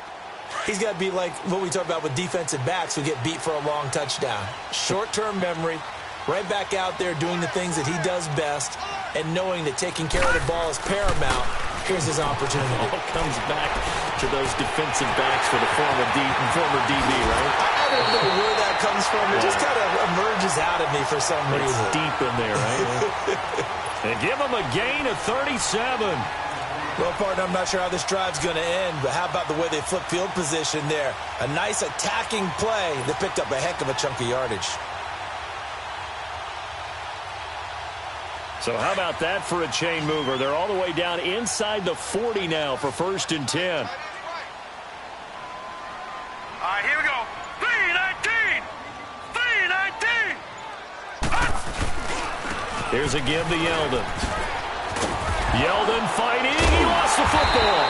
he's got to be like what we talk about with defensive backs who get beat for a long touchdown. Short-term memory. Right back out there doing the things that he does best and knowing that taking care of the ball is paramount. Here's his opportunity. All comes back to those defensive backs for the former DB, right? I don't know where that comes from. It just kind of emerges out of me for some reason. It's deep in there, right? And give him a gain of 37. Well, partner, I'm not sure how this drive's going to end, but how about the way they flip field position there? A nice attacking play that picked up a heck of a chunk of yardage. So how about that for a chain mover? They're all the way down inside the 40 now for 1st and 10. All right, here we go. 3-19. 3-19. Here's a give to Yeldon. Yeldon fighting. He lost the football.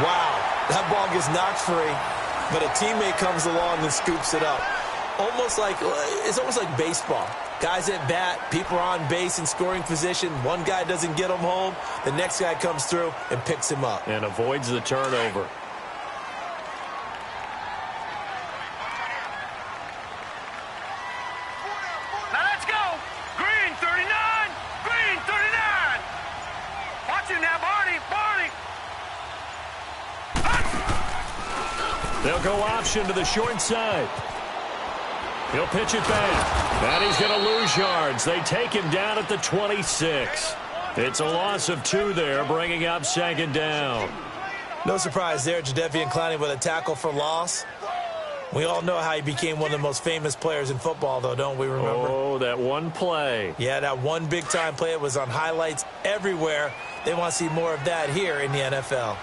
Wow, that ball gets knocked free, but a teammate comes along and scoops it up. It's almost like baseball. Guys at bat, people are on base in scoring position. One guy doesn't get him home. The next guy comes through and picks him up. And avoids the turnover. Now let's go. Green 39. Green 39. Watch it now, Barney. They'll go option to the short side. He'll pitch it back. And he's going to lose yards. They take him down at the 26. It's a loss of 2 there, bringing up 2nd down. No surprise there, Jadeveon Clowney with a tackle for loss. We all know how he became one of the most famous players in football, though, don't we remember? Oh, that one play. Yeah, that one big-time play. It was on highlights everywhere. They want to see more of that here in the NFL.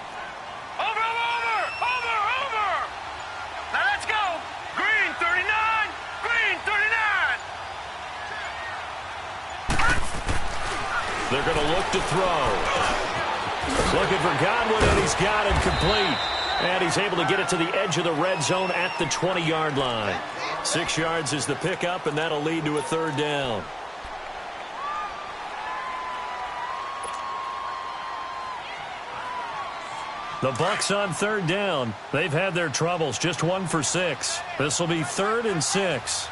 They're going to look to throw. Looking for Godwin, and he's got it complete. And he's able to get it to the edge of the red zone at the 20-yard line. 6 yards is the pickup, and that'll lead to a 3rd down. The Bucs on 3rd down. They've had their troubles, just 1 for 6. This will be 3rd and 6.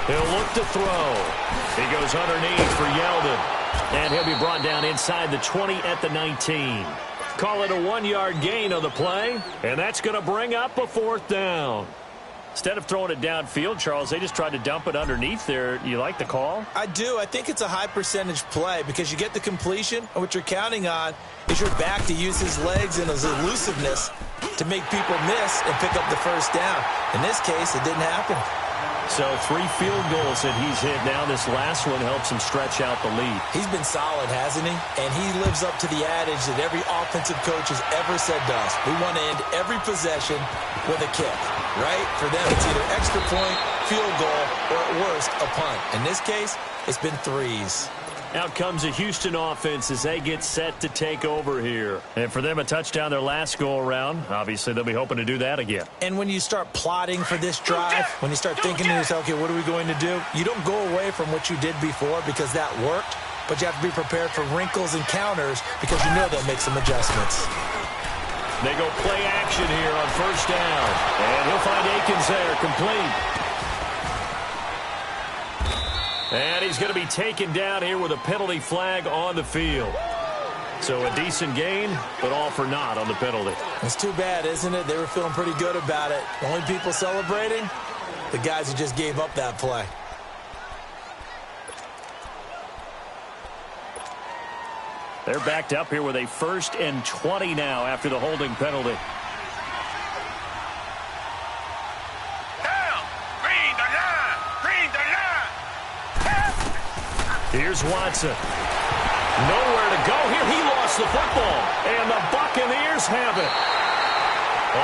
He'll look to throw. He goes underneath for Yeldon. And he'll be brought down inside the 20 at the 19. Call it a 1-yard gain on the play, and that's going to bring up a 4th down. Instead of throwing it downfield, Charles, they just tried to dump it underneath there. You like the call? I do. I think it's a high-percentage play because you get the completion, and what you're counting on is your back to use his legs and his elusiveness to make people miss and pick up the first down. In this case, it didn't happen. So 3 field goals that he's hit now. This last one helps him stretch out the lead. He's been solid, hasn't he? And he lives up to the adage that every offensive coach has ever said to us. We want to end every possession with a kick, right? For them, it's either extra point, field goal, or at worst, a punt. In this case, it's been 3s. Out comes a Houston offense as they get set to take over here. And for them, a touchdown their last go-around. Obviously, they'll be hoping to do that again. And when you start plotting for this drive, when you start thinking to yourself, okay, what are we going to do? You don't go away from what you did before because that worked, but you have to be prepared for wrinkles and counters because you know they'll make some adjustments. They go play action here on 1st down. And he'll find Akins there, complete. And he's going to be taken down here with a penalty flag on the field. So a decent gain, but all for naught on the penalty. It's too bad, isn't it? They were feeling pretty good about it. The only people celebrating, the guys who just gave up that play. They're backed up here with a 1st and 20 now after the holding penalty. Here's Watson. Nowhere to go here. He lost the football. And the Buccaneers have it.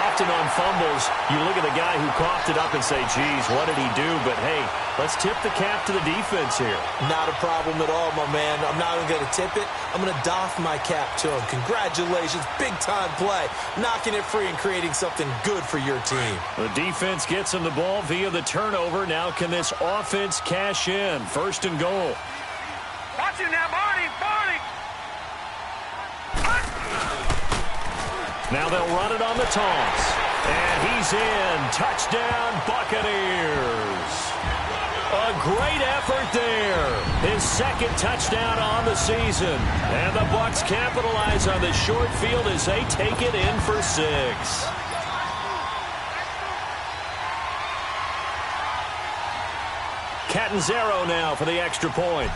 Often on fumbles, you look at the guy who coughed it up and say, geez, what did he do? But, hey, let's tip the cap to the defense here. Not a problem at all, my man. I'm not even going to tip it. I'm going to doff my cap to him. Congratulations. Big-time play. Knocking it free and creating something good for your team. The defense gets him the ball via the turnover. Now can this offense cash in? 1st and goal. Watch him now, Barney! Barney! Now they'll run it on the toss. And he's in. Touchdown, Buccaneers. A great effort there. His 2nd touchdown on the season. And the Bucs capitalize on the short field as they take it in for 6. Catanzaro now for the extra point.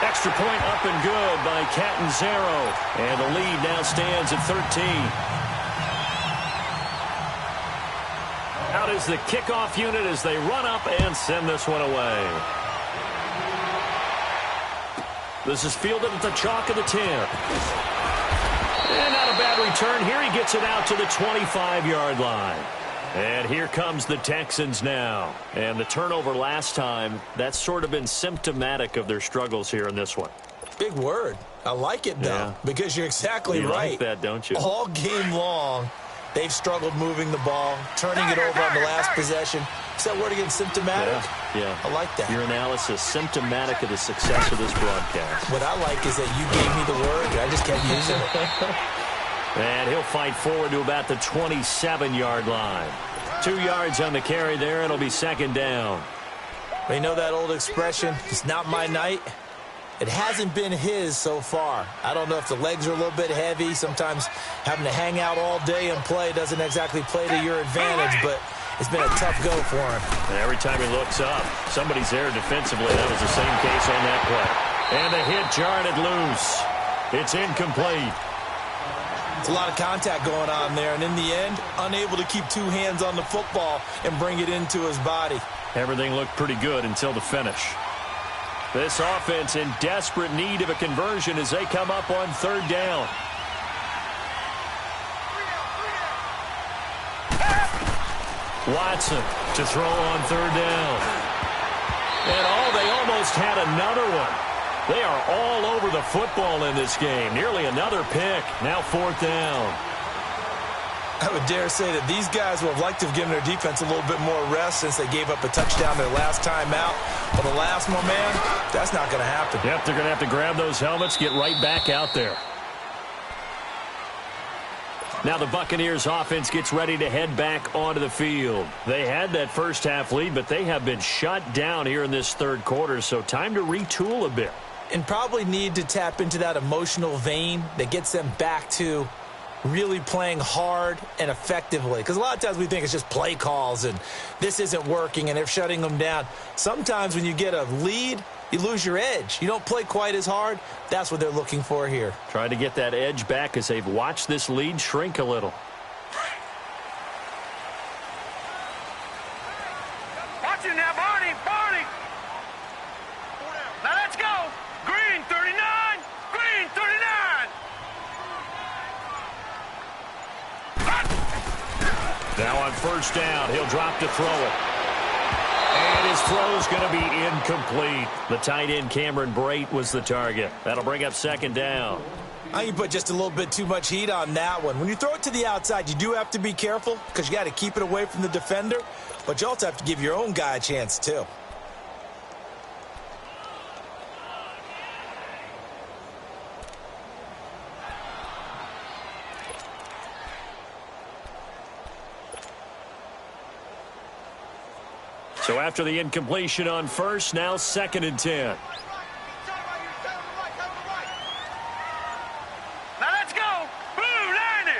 Extra point up and good by Catanzaro. And the lead now stands at 13. Out is the kickoff unit as they run up and send this one away. This is fielded at the chalk of the 10. And not a bad return here. He gets it out to the 25-yard line. And here comes the Texans now. And the turnover last time, that's sort of been symptomatic of their struggles here in this one. Big word. I like it, though, because you're exactly you right. Like that, don't you? All game long, they've struggled moving the ball, turning it over on the last possession. Is that word again, symptomatic? Yeah. I like that. Your analysis, symptomatic of the success of this broadcast. What I like is that you gave me the word, and I just kept using it. And he'll fight forward to about the 27-yard line. 2 yards on the carry there. It'll be 2nd down. You know that old expression, it's not my night? It hasn't been his so far. I don't know if the legs are a little bit heavy. Sometimes having to hang out all day and play doesn't exactly play to your advantage, but it's been a tough go for him. And every time he looks up, somebody's there defensively. That was the same case on that play. And the hit jarred it loose. It's incomplete. It's a lot of contact going on there, and in the end, unable to keep 2 hands on the football and bring it into his body. Everything looked pretty good until the finish. This offense in desperate need of a conversion as they come up on 3rd down. Watson to throw on 3rd down. And they almost had another one. They are all over the football in this game. Nearly another pick. Now 4th down. I would dare say that these guys would have liked to have given their defense a little bit more rest since they gave up a touchdown their last time out. But the last one, man, that's not going to happen. Yep, they're going to have to grab those helmets, get right back out there. Now the Buccaneers offense gets ready to head back onto the field. They had that first half lead, but they have been shut down here in this third quarter, so time to retool a bit. And probably need to tap into that emotional vein that gets them back to really playing hard and effectively. Because a lot of times we think it's just play calls and this isn't working and they're shutting them down. Sometimes when you get a lead, you lose your edge. You don't play quite as hard. That's what they're looking for here. Trying to get that edge back as they've watched this lead shrink a little. Watch it now, Barney, Barney. Now let's go. Green 39, Green 39. Now on first down, he'll drop to throw it. And his throw's going to be incomplete. The tight end, Cameron Brate, was the target. That'll bring up second down. I think you put just a little bit too much heat on that one. When you throw it to the outside, you do have to be careful because you got to keep it away from the defender, but you also have to give your own guy a chance too. So after the incompletion on first, now 2nd and 10. Now let's go. Blue 90.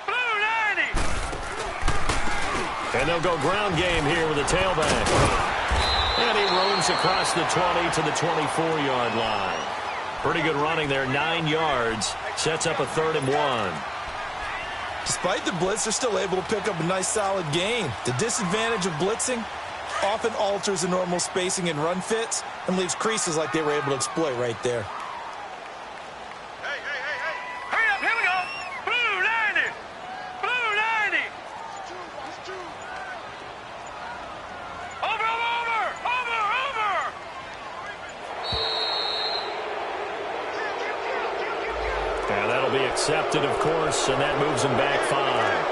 Blue 90. And they'll go ground game here with a tailback. And he roams across the 20 to the 24-yard line. Pretty good running there, 9 yards. Sets up a 3rd and 1. Despite the blitz, they're still able to pick up a nice solid gain. The disadvantage of blitzing often alters the normal spacing and run fits and leaves creases like they were able to exploit right there. Hey. Hurry up, here we go. Blue 90. Blue 90. Over. Now that'll be accepted, of course, and that moves him back 5.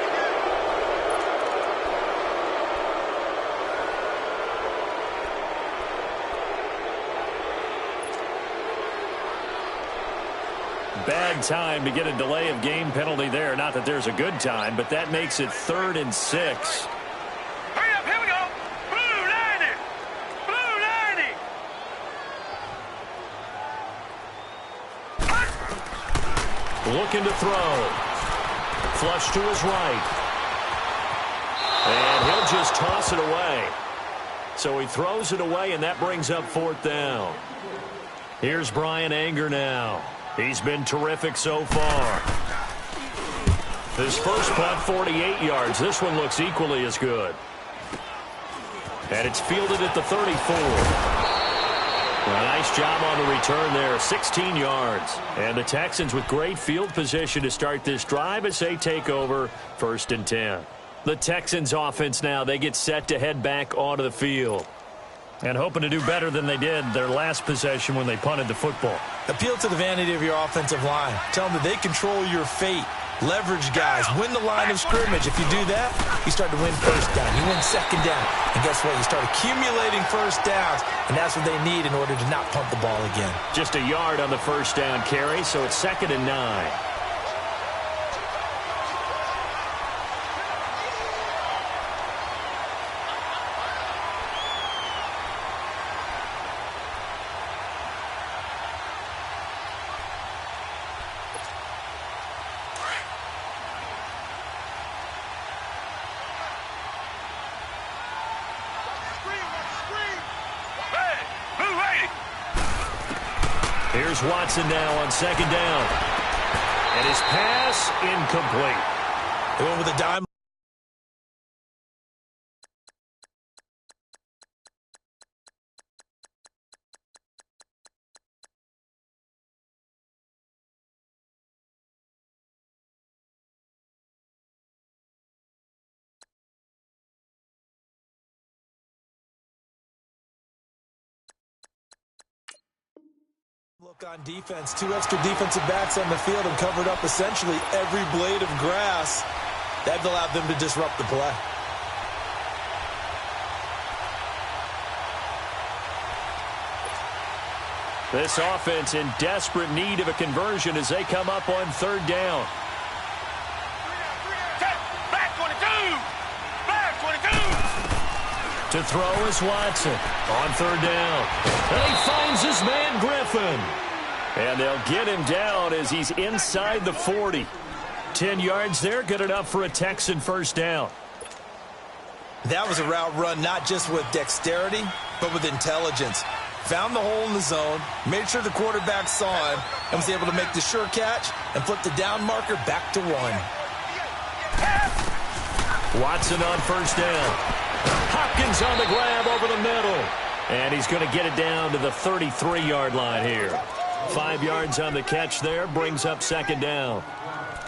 Bad time to get a delay of game penalty there. Not that there's a good time, but that makes it 3rd and 6. Hurry up, here we go. Blue 90. Blue 90. Looking to throw. Flush to his right. And he'll just toss it away. So he throws it away, and that brings up 4th down. Here's Brian Anger now. He's been terrific so far. His first punt, 48 yards. This one looks equally as good. And it's fielded at the 34. A nice job on the return there, 16 yards. And the Texans with great field position to start this drive as they take over 1st and 10. The Texans offense now, they get set to head back onto the field. And hoping to do better than they did their last possession when they punted the football. Appeal to the vanity of your offensive line. Tell them that they control your fate. Leverage guys. Win the line of scrimmage. If you do that, you start to win first down. You win second down. And guess what? You start accumulating first downs. And that's what they need in order to not punt the ball again. Just a yard on the first down carry, so it's 2nd and 9. Here's Watson now on 2nd down. And his pass incomplete. They went with a dime. Look on defense, 2 extra defensive backs on the field and covered up essentially every blade of grass. That allowed them to disrupt the play. This offense in desperate need of a conversion as they come up on 3rd down. To throw is Watson on third down. And he finds his man Griffin. And they'll get him down as he's inside the 40. 10 yards there, good enough for a Texan first down. That was a route run not just with dexterity, but with intelligence. Found the hole in the zone, made sure the quarterback saw him, and was able to make the sure catch and flip the down marker back to 1. Watson on first down. Hopkins on the grab over the middle. And he's going to get it down to the 33-yard line here. 5 yards on the catch there, brings up second down.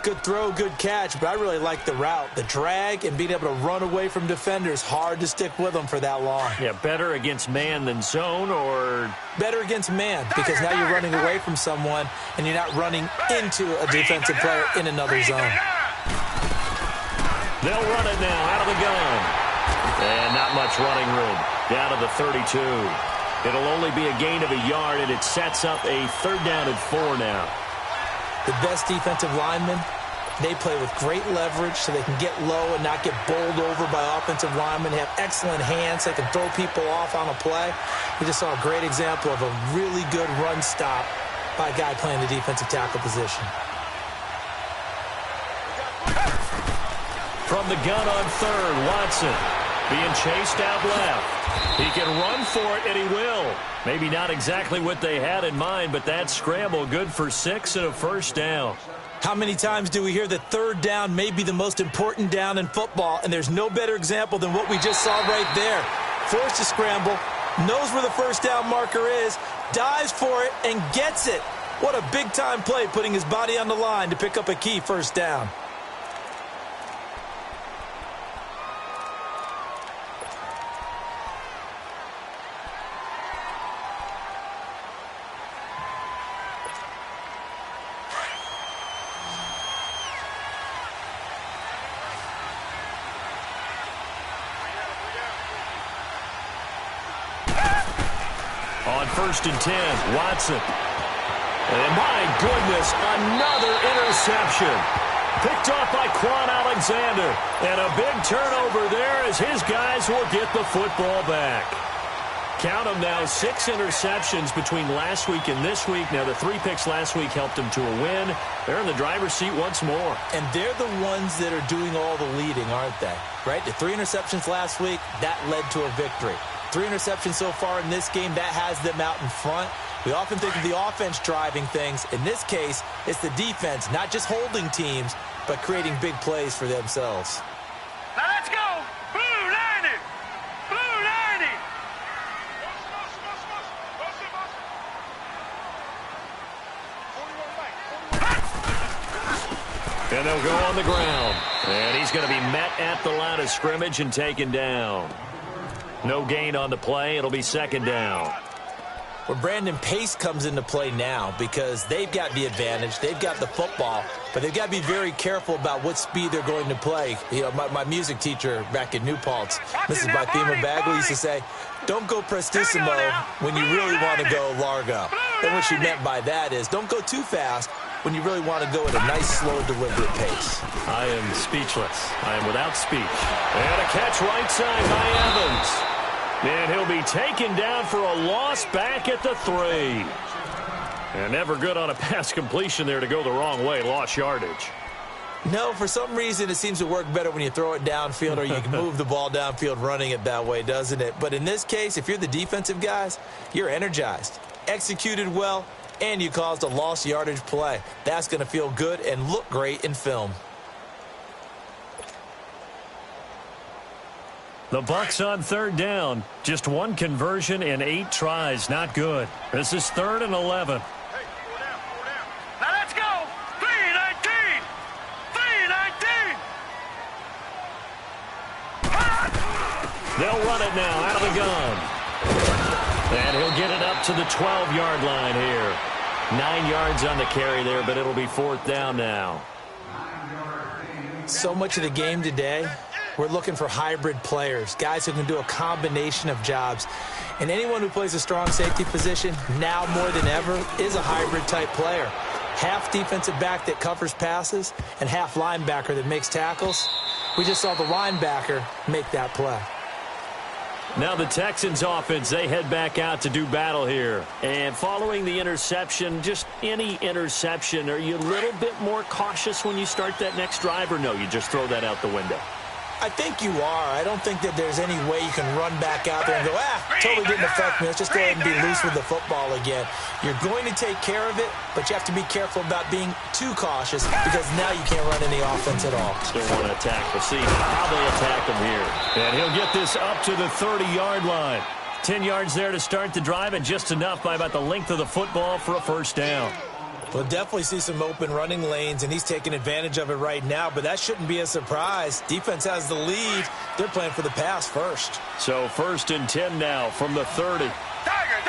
Good throw, good catch, but I really like the route. The drag and being able to run away from defenders, hard to stick with them for that long. Yeah, better against man than zone, or? Better against man, because now you're running away from someone and you're not running into a defensive player in another zone. They'll run it now out of the gun. And not much running room. Down to the 32. It'll only be a gain of a yard, and it sets up a third down and 4 now. The best defensive linemen, they play with great leverage so they can get low and not get bowled over by offensive linemen. They have excellent hands. They can throw people off on a play. We just saw a great example of a really good run stop by a guy playing the defensive tackle position. From the gun on third, Watson being chased out left. He can run for it, and he will. Maybe not exactly what they had in mind, but that scramble good for 6 and a first down. How many times do we hear that third down may be the most important down in football, and there's no better example than what we just saw right there. Forced to scramble, knows where the first down marker is, dives for it, and gets it. What a big-time play, putting his body on the line to pick up a key first down. On first and 10, Watson. And my goodness, another interception. Picked off by Quan Alexander. And a big turnover there as his guys will get the football back. Count them now, 6 interceptions between last week and this week. Now, the 3 picks last week helped them to a win. They're in the driver's seat once more. And they're the ones that are doing all the leading, aren't they? Right? The 3 interceptions last week, that led to a victory. 3 interceptions so far in this game, that has them out in front. We often think of the offense driving things. In this case, it's the defense, not just holding teams, but creating big plays for themselves. Now let's go! Blue 90! Blue 90! And they'll go on the ground. And he's going to be met at the line of scrimmage and taken down. No gain on the play. It'll be second down. Well, Brandon, pace comes into play now because they've got the advantage. They've got the football, but they've got to be very careful about what speed they're going to play. You know, my music teacher back in New Paltz, Mrs. Bythema Bagley, used to say, don't go prestissimo when you really want to go largo. And what she meant by that is don't go too fast when you really want to go at a nice, slow, deliberate pace. I am speechless. I am without speech. And a catch right side by Evans. And he'll be taken down for a loss back at the 3. And never good on a pass completion there to go the wrong way. Lost yardage. No, for some reason it seems to work better when you throw it downfield or you can move the ball downfield running it that way, doesn't it? But in this case, if you're the defensive guys, you're energized, executed well, and you caused a lost yardage play. That's going to feel good and look great in film. The Bucs on third down. Just 1 conversion in 8 tries. Not good. This is 3rd and 11. Hey, 4 down, 4 down. Now let's go! 3-19! 3-19! They'll run it now out of the gun. And he'll get it up to the 12-yard line here. 9 yards on the carry there, but it'll be 4th down now. So much of the game today, we're looking for hybrid players, guys who can do a combination of jobs. And anyone who plays a strong safety position, now more than ever, is a hybrid-type player. Half defensive back that covers passes and half linebacker that makes tackles. We just saw the linebacker make that play. Now the Texans offense, they head back out to do battle here. And following the interception, just any interception, are you a little bit more cautious when you start that next drive, or no, you just throw that out the window? I think you are. I don't think that there's any way you can run back out there and go, totally didn't affect me. Let's just go ahead and be loose with the football again. You're going to take care of it, but you have to be careful about being too cautious because now you can't run any offense at all. Still want to attack. We'll see how they attack him here. And he'll get this up to the 30-yard line. 10 yards there to start the drive, and just enough by about the length of the football for a first down. We'll definitely see some open running lanes, and he's taking advantage of it right now, but that shouldn't be a surprise. Defense has the lead. They're playing for the pass first. So 1st and 10 now from the 30. Target.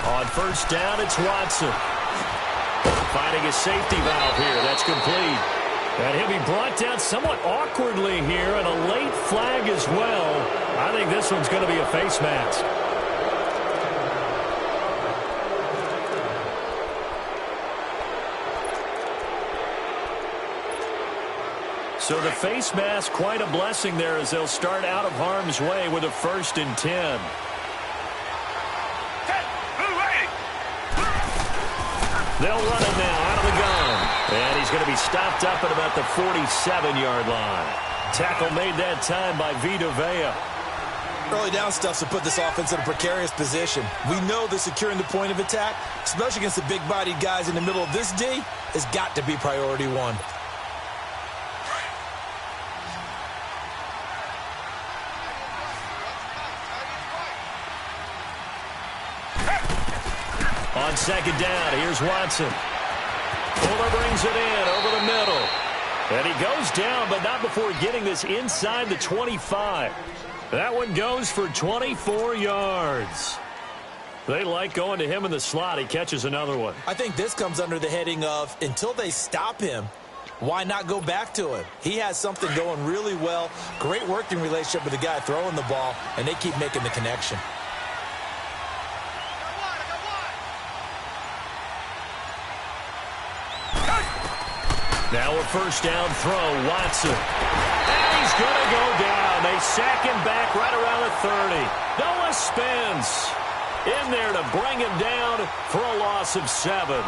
On first down, it's Watson. Finding a safety valve here. That's complete. And he'll be brought down somewhat awkwardly here, and a late flag as well. I think this one's going to be a face mask. So the face mask, quite a blessing there as they'll start out of harm's way with a 1st and 10. They'll run it now out of the gun. And he's going to be stopped up at about the 47-yard line. Tackle made that time by Vita Vea. Early down stuff to put this offense in a precarious position. We know that securing the point of attack, especially against the big-bodied guys in the middle of this D, has got to be priority one. On 2nd down, here's Watson. Fuller brings it in over the middle. And he goes down, but not before getting this inside the 25. That one goes for 24 yards. They like going to him in the slot. He catches another one. I think this comes under the heading of, until they stop him, why not go back to him? He has something going really well. Great working relationship with the guy throwing the ball, and they keep making the connection. Now a first down throw, Watson. And he's going to go down. They sack him back right around the 30. Noah Spence in there to bring him down for a loss of 7.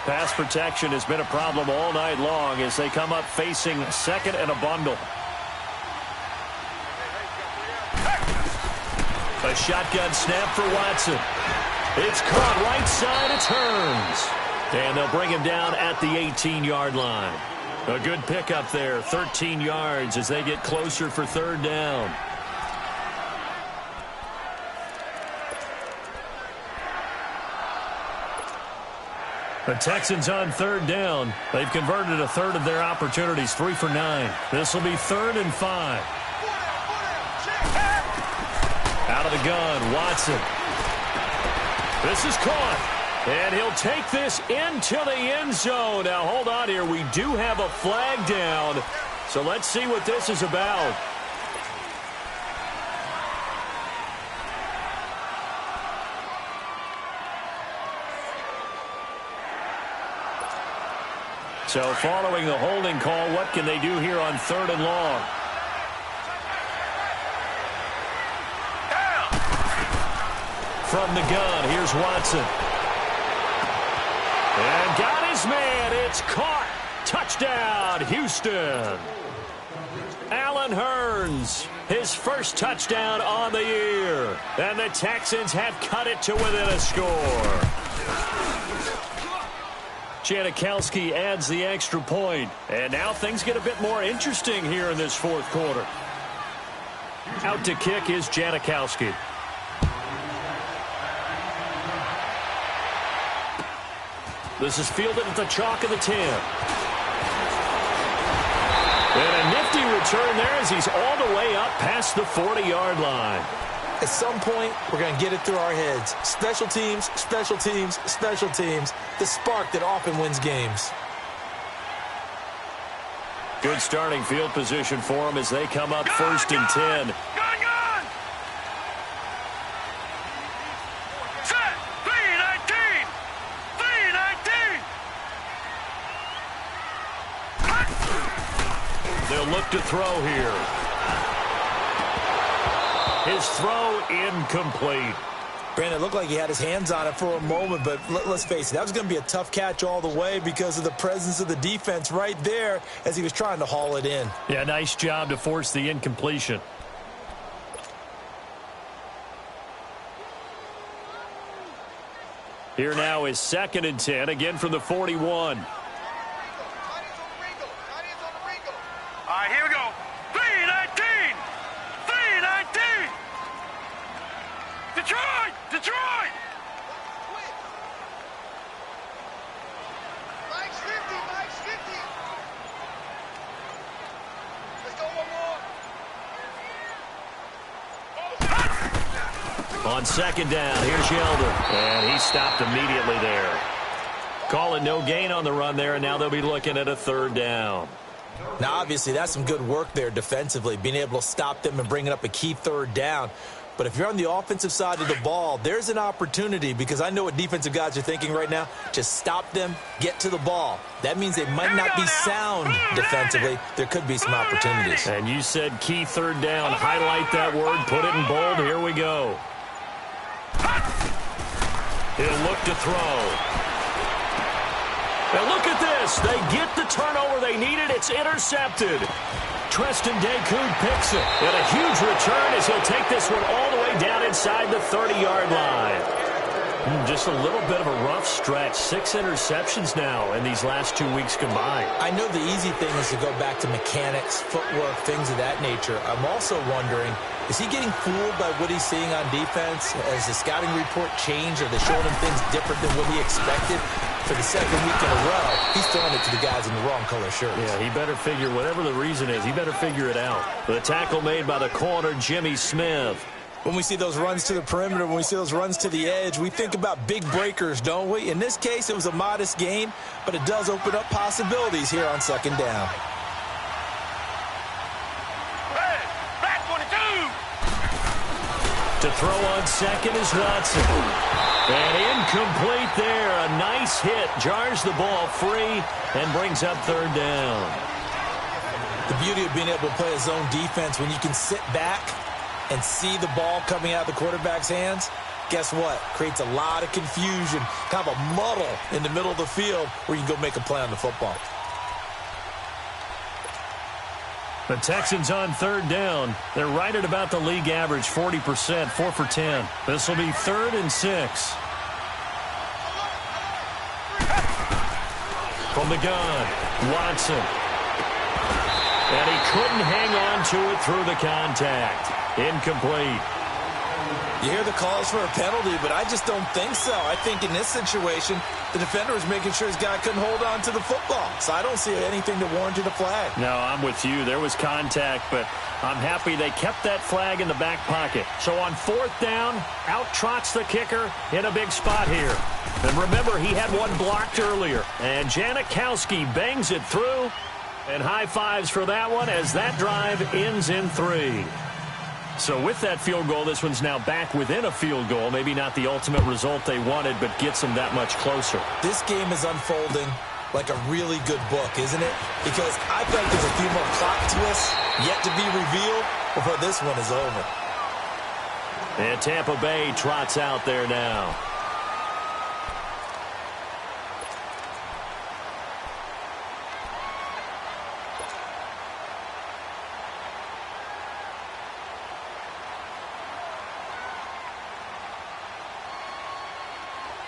Pass protection has been a problem all night long as they come up facing 2nd and a bundle. A shotgun snap for Watson. It's caught right side. It's Hearns. And they'll bring him down at the 18-yard line. A good pickup there. 13 yards as they get closer for 3rd down. The Texans on 3rd down. They've converted a third of their opportunities. 3 for 9. This will be 3rd and 5. Out of the gun, Watson. This is caught. And he'll take this into the end zone. Now, hold on here. We do have a flag down. So let's see what this is about. So following the holding call, what can they do here on 3rd and long? From the gun, here's Watson. And got his man. It's caught. Touchdown, Houston. Allen Hearns, his first touchdown on the year. And the Texans have cut it to within a score. Janikowski adds the extra point. And now things get a bit more interesting here in this 4th quarter. Out to kick is Janikowski. This is fielded at the chalk of the 10. And a nifty return there as he's all the way up past the 40-yard line. At some point, we're going to get it through our heads. Special teams, special teams, special teams. The spark that often wins games. Good starting field position for them as they come up 1st and 10. Gun! Set! 3! look to throw here. His throw incomplete. Brandon, it looked like he had his hands on it for a moment, but let's face it, that was going to be a tough catch all the way because of the presence of the defense right there as he was trying to haul it in. Yeah, nice job to force the incompletion. Here now is 2nd and 10, again from the 41. All right, here we go. 3-19! 3-19! Detroit! Detroit! Mike's 50, Mike's 50. Let's go one more. On 2nd down, here's Yeldon. And he stopped immediately there. Call it no gain on the run there, and now they'll be looking at a 3rd down. Now, obviously, that's some good work there defensively, being able to stop them and bringing up a key 3rd down. But if you're on the offensive side of the ball, there's an opportunity because I know what defensive guys are thinking right now. Just stop them, get to the ball. That means they might not be sound defensively. There could be some opportunities. And you said key 3rd down. Highlight that word. Put it in bold. Here we go. He'll look to throw. And look at this. They get the turnover they needed. It's intercepted. Treston Decoud picks it. And a huge return as he'll take this one all the way down inside the 30-yard line. Just a little bit of a rough stretch. 6 interceptions now in these last 2 weeks combined. I know the easy thing is to go back to mechanics, footwork, things of that nature. I'm also wondering, is he getting fooled by what he's seeing on defense? Has the scouting report changed? Are they showing him things different than what he expected? For the 2nd week in a row, he's throwing it to the guys in the wrong color shirts. Yeah, he better figure, whatever the reason is, he better figure it out. The tackle made by the corner, Jimmy Smith. When we see those runs to the perimeter, when we see those runs to the edge, we think about big breakers, don't we? In this case, it was a modest gain, but it does open up possibilities here on 2nd down. Hey, back 22! To throw on 2nd is Watson. And incomplete there. A nice hit. Jars the ball free and brings up 3rd down. The beauty of being able to play a zone defense when you can sit back and see the ball coming out of the quarterback's hands, guess what? Creates a lot of confusion, kind of a muddle in the middle of the field where you can go make a play on the football. The Texans on 3rd down. They're right at about the league average, 40%, 4 for 10. This will be 3rd and 6. From the gun, Watson. And he couldn't hang on to it through the contact. Incomplete. You hear the calls for a penalty, but I just don't think so. I think in this situation, the defender was making sure his guy couldn't hold on to the football. So I don't see anything that warranted a flag. No, I'm with you. There was contact, but I'm happy they kept that flag in the back pocket. So on 4th down, out trots the kicker in a big spot here. And remember, he had one blocked earlier. And Janikowski bangs it through. And high fives for that one as that drive ends in 3. So with that field goal, this one's now back within a field goal. Maybe not the ultimate result they wanted, but gets them that much closer. This game is unfolding like a really good book, isn't it? Because I think there's a few more plot twists yet to be revealed before this one is over. And Tampa Bay trots out there now.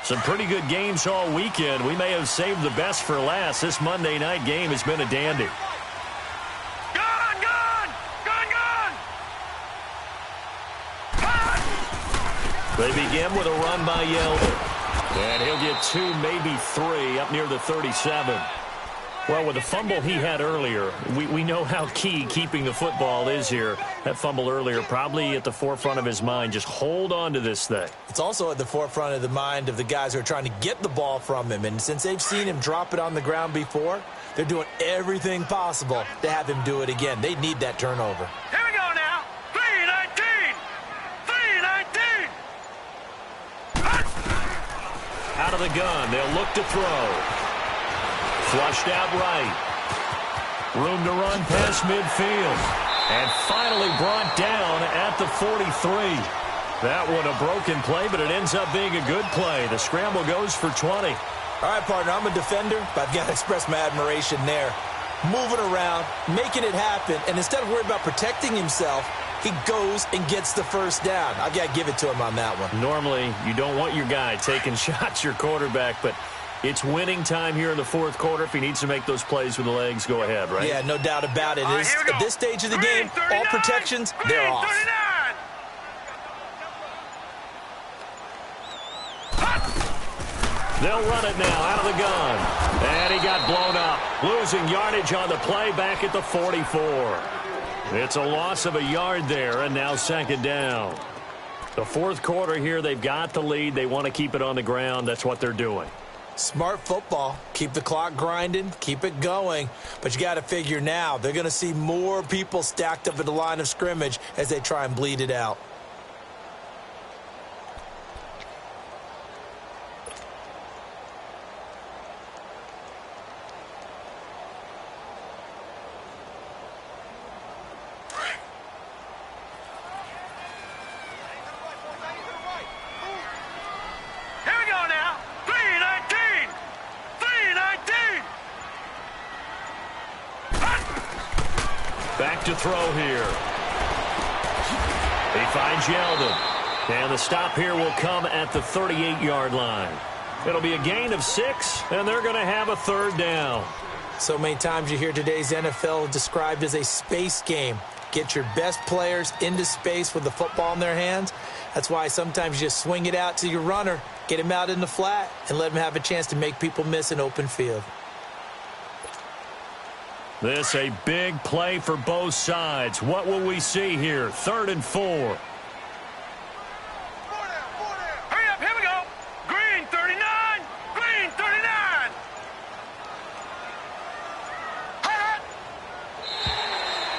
Some pretty good games all weekend. We may have saved the best for last. This Monday night game has been a dandy. Gun, gun! Gun, gun! They begin with a run by Yeldon. And he'll get 2, maybe 3 up near the 37. Well, with the fumble he had earlier, we know how key keeping the football is here. That fumble earlier probably at the forefront of his mind. Just hold on to this thing. It's also at the forefront of the mind of the guys who are trying to get the ball from him. And since they've seen him drop it on the ground before, they're doing everything possible to have him do it again. They need that turnover. Here we go now. 3-19! 3-19! Out of the gun, they'll look to throw. Flushed out right. Room to run past midfield. And finally brought down at the 43. That one a broken play, but it ends up being a good play. The scramble goes for 20. All right, partner, I'm a defender, but I've got to express my admiration there. Moving around, making it happen, and instead of worrying about protecting himself, he goes and gets the first down. I've got to give it to him on that one. Normally, you don't want your guy taking shots, your quarterback, but it's winning time here in the fourth quarter. If he needs to make those plays with the legs, go ahead, right? Yeah, no doubt about it. At this stage of the game, all protections, they're off. 39. They'll run it now out of the gun. And he got blown up. Losing yardage on the play back at the 44. It's a loss of a yard there, and now second down. The fourth quarter here, they've got the lead. They want to keep it on the ground. That's what they're doing. Smart football. Keep the clock grinding. Keep it going. But you got to figure now, they're going to see more people stacked up at the line of scrimmage as they try and bleed it out. Back to throw here. He finds Yeldon. And the stop here will come at the 38-yard line. It'll be a gain of 6, and they're going to have a third down. So many times you hear today's NFL described as a space game. Get your best players into space with the football in their hands. That's why sometimes you just swing it out to your runner, get him out in the flat, and let him have a chance to make people miss an open field. This a big play for both sides. What will we see here? 3rd and 4. Hurry up, here we go. Green 39. Green 39.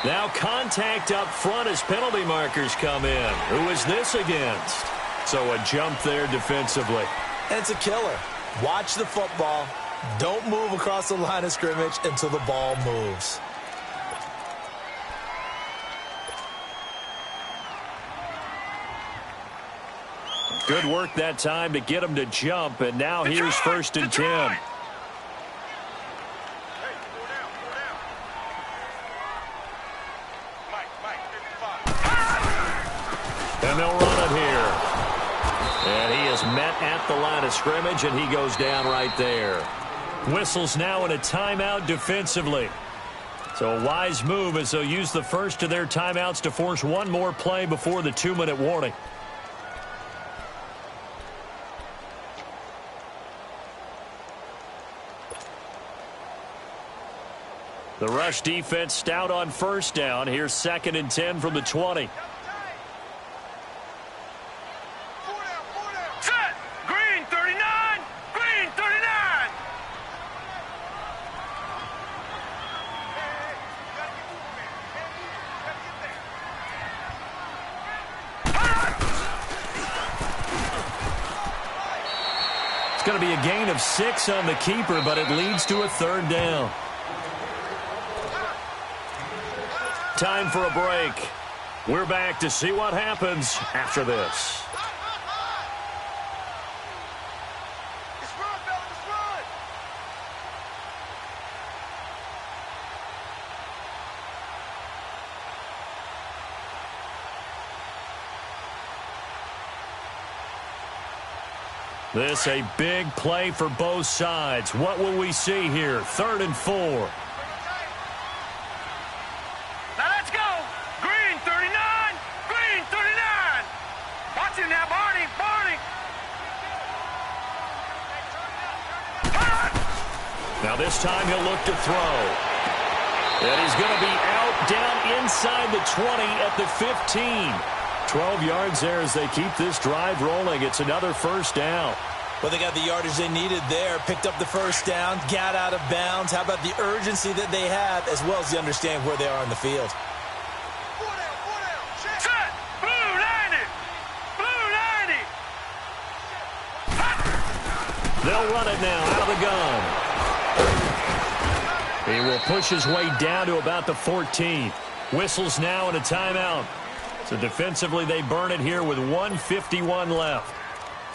Now contact up front as penalty markers come in. Who is this against? So a jump there defensively. And it's a killer. Watch the football. Don't move across the line of scrimmage until the ball moves. Good work that time to get him to jump, and now here's 1st and 10. And they'll run it here. And he is met at the line of scrimmage, and he goes down right there. Whistles now in a timeout defensively. So a wise move as they'll use the first of their timeouts to force one more play before the 2-minute warning. The rush defense stout on 1st down. Here's 2nd and 10 from the 20. Set. Green 39. Green 39. It's going to be a gain of 6 on the keeper, but it leads to a 3rd down. Time for a break. We're back to see what happens after this. Let's run, fellas, let's run. This a big play for both sides. What will we see here? 3rd and 4. Now let's go. Green 39. Green 39. Watch him now, Barney. Barney. Now this time he'll look to throw. And he's going to be out down inside the 20 at the 15. 12 yards there as they keep this drive rolling. It's another 1st down. Well, they got the yardage they needed there, picked up the 1st down, got out of bounds. How about the urgency that they have, as well as the understand where they are in the field? Set. Blue 90. Blue 90. They'll run it now out of the gun. He will push his way down to about the 14th. Whistles now and a timeout. So defensively, they burn it here with 1:51 left.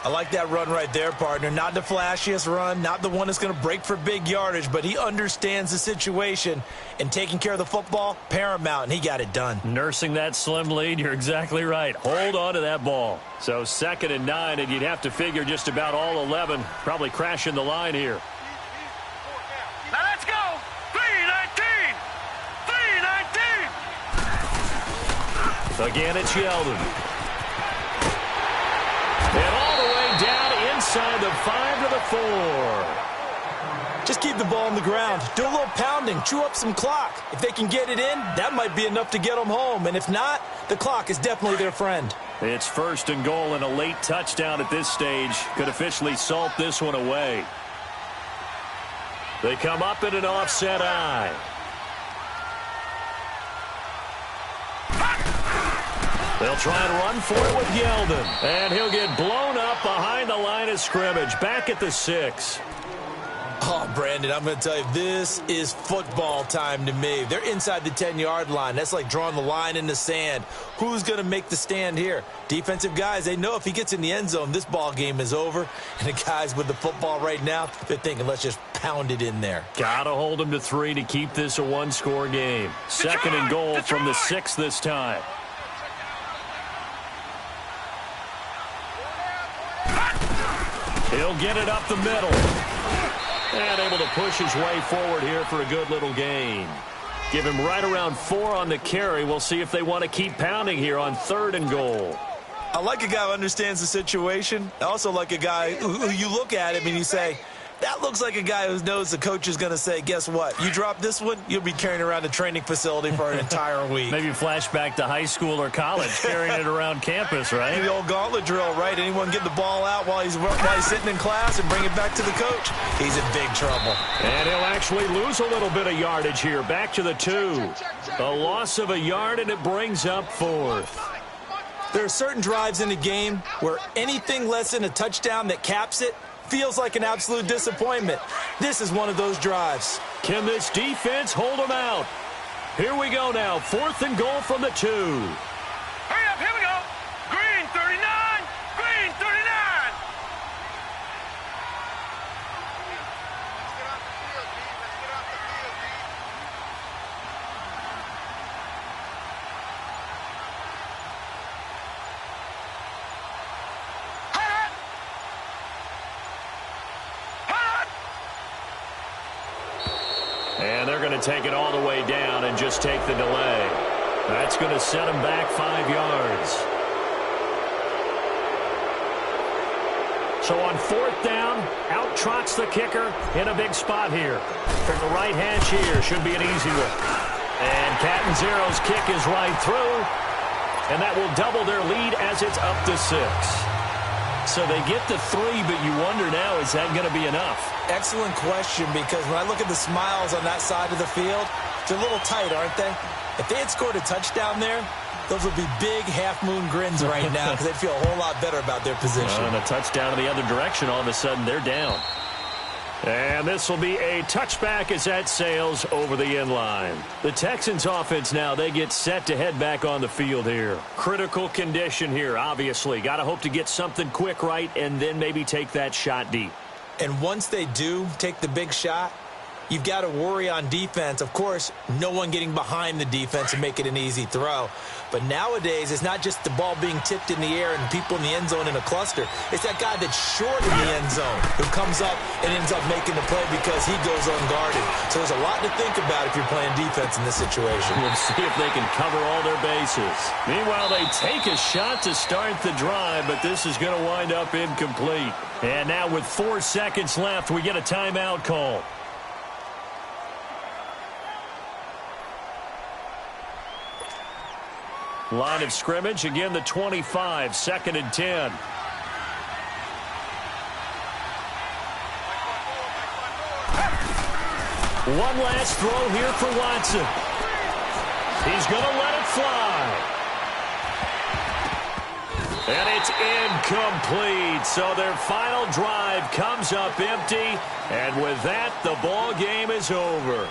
I like that run right there, partner. Not the flashiest run, not the one that's going to break for big yardage, but he understands the situation, and taking care of the football, paramount, and he got it done. Nursing that slim lead, you're exactly right. Hold on to that ball. So 2nd and 9, and you'd have to figure just about all 11 probably crashing the line here. Now let's go. 3:19. 3:19. Again, it's Yeldon. And all the way down inside the 5 to the 4. Just keep the ball on the ground. Do a little pounding. Chew up some clock. If they can get it in, that might be enough to get them home. And if not, the clock is definitely their friend. It's 1st and goal, and a late touchdown at this stage could officially salt this one away. They come up in an offset eye. They'll try and run for it with Yeldon. And he'll get blown up behind the line of scrimmage, back at the 6. Oh, Brandon, I'm going to tell you, this is football time to me. They're inside the 10-yard line. That's like drawing the line in the sand. Who's going to make the stand here? Defensive guys, they know if he gets in the end zone, this ball game is over. And the guys with the football right now, they're thinking, let's just pound it in there. Got to hold him to 3 to keep this a one-score game. 2nd and goal from the 6 this time. He'll get it up the middle. And able to push his way forward here for a good little gain. Give him right around 4 on the carry. We'll see if they want to keep pounding here on 3rd and goal. I like a guy who understands the situation. I also like a guy who you look at him and you say, that looks like a guy who knows the coach is going to say, guess what? You drop this one, you'll be carrying around a training facility for an entire week. Maybe flashback to high school or college, carrying it around campus, right? The old gauntlet drill, right? Anyone get the ball out while he's sitting in class and bring it back to the coach? He's in big trouble. And he'll actually lose a little bit of yardage here, back to the 2. A loss of a yard, and it brings up 4th. There are certain drives in the game where anything less than a touchdown that caps it feels like an absolute disappointment. This is one of those drives. Can this defense hold them out? Here we go now. 4th and goal from the 2. Hurry up, here we go. Green 39. Green 39. And they're going to take it all the way down and just take the delay. That's going to set them back 5 yards. So on 4th down, out trots the kicker in a big spot here. From the right hash here, should be an easy one. And Catanzero's kick is right through. And that will double their lead as it's up to 6. So they get to 3, but you wonder now, is that going to be enough? Excellent question, because when I look at the smiles on that side of the field, they're a little tight, aren't they? If they had scored a touchdown there, those would be big half-moon grins right now because they'd feel a whole lot better about their position. And a touchdown in the other direction, all of a sudden they're down. And this will be a touchback as that sails over the end line. The Texans offense now, they get set to head back on the field here. Critical condition here, obviously. Got to hope to get something quick right and then maybe take that shot deep. And once they do take the big shot, you've got to worry on defense. Of course, no one getting behind the defense and make it an easy throw. But nowadays, it's not just the ball being tipped in the air and people in the end zone in a cluster. It's that guy that's short in the end zone who comes up and ends up making the play because he goes unguarded. So there's a lot to think about if you're playing defense in this situation. We'll see if they can cover all their bases. Meanwhile, they take a shot to start the drive, but this is going to wind up incomplete. And now with 4 seconds left, we get a timeout call. Line of scrimmage, again the 25, 2nd and 10. One last throw here for Watson. He's going to let it fly. And it's incomplete. So their final drive comes up empty. And with that, the ball game is over.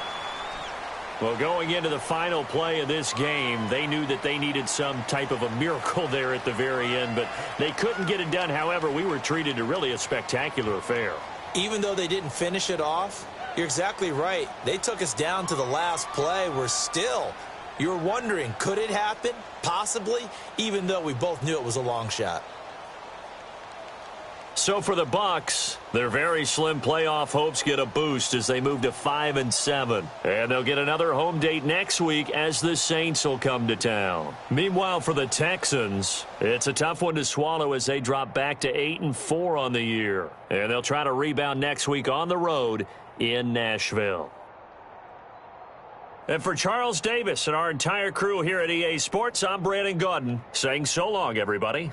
Well, going into the final play of this game, they knew that they needed some type of a miracle there at the very end, but they couldn't get it done. However, we were treated to really a spectacular affair. Even though they didn't finish it off, you're exactly right. They took us down to the last play. You're wondering, could it happen? Possibly, even though we both knew it was a long shot. So for the Bucs, their very slim playoff hopes get a boost as they move to 5-7. And they'll get another home date next week as the Saints will come to town. Meanwhile, for the Texans, it's a tough one to swallow as they drop back to 8-4 on the year. And they'll try to rebound next week on the road in Nashville. And for Charles Davis and our entire crew here at EA Sports, I'm Brandon Gaudin saying so long, everybody.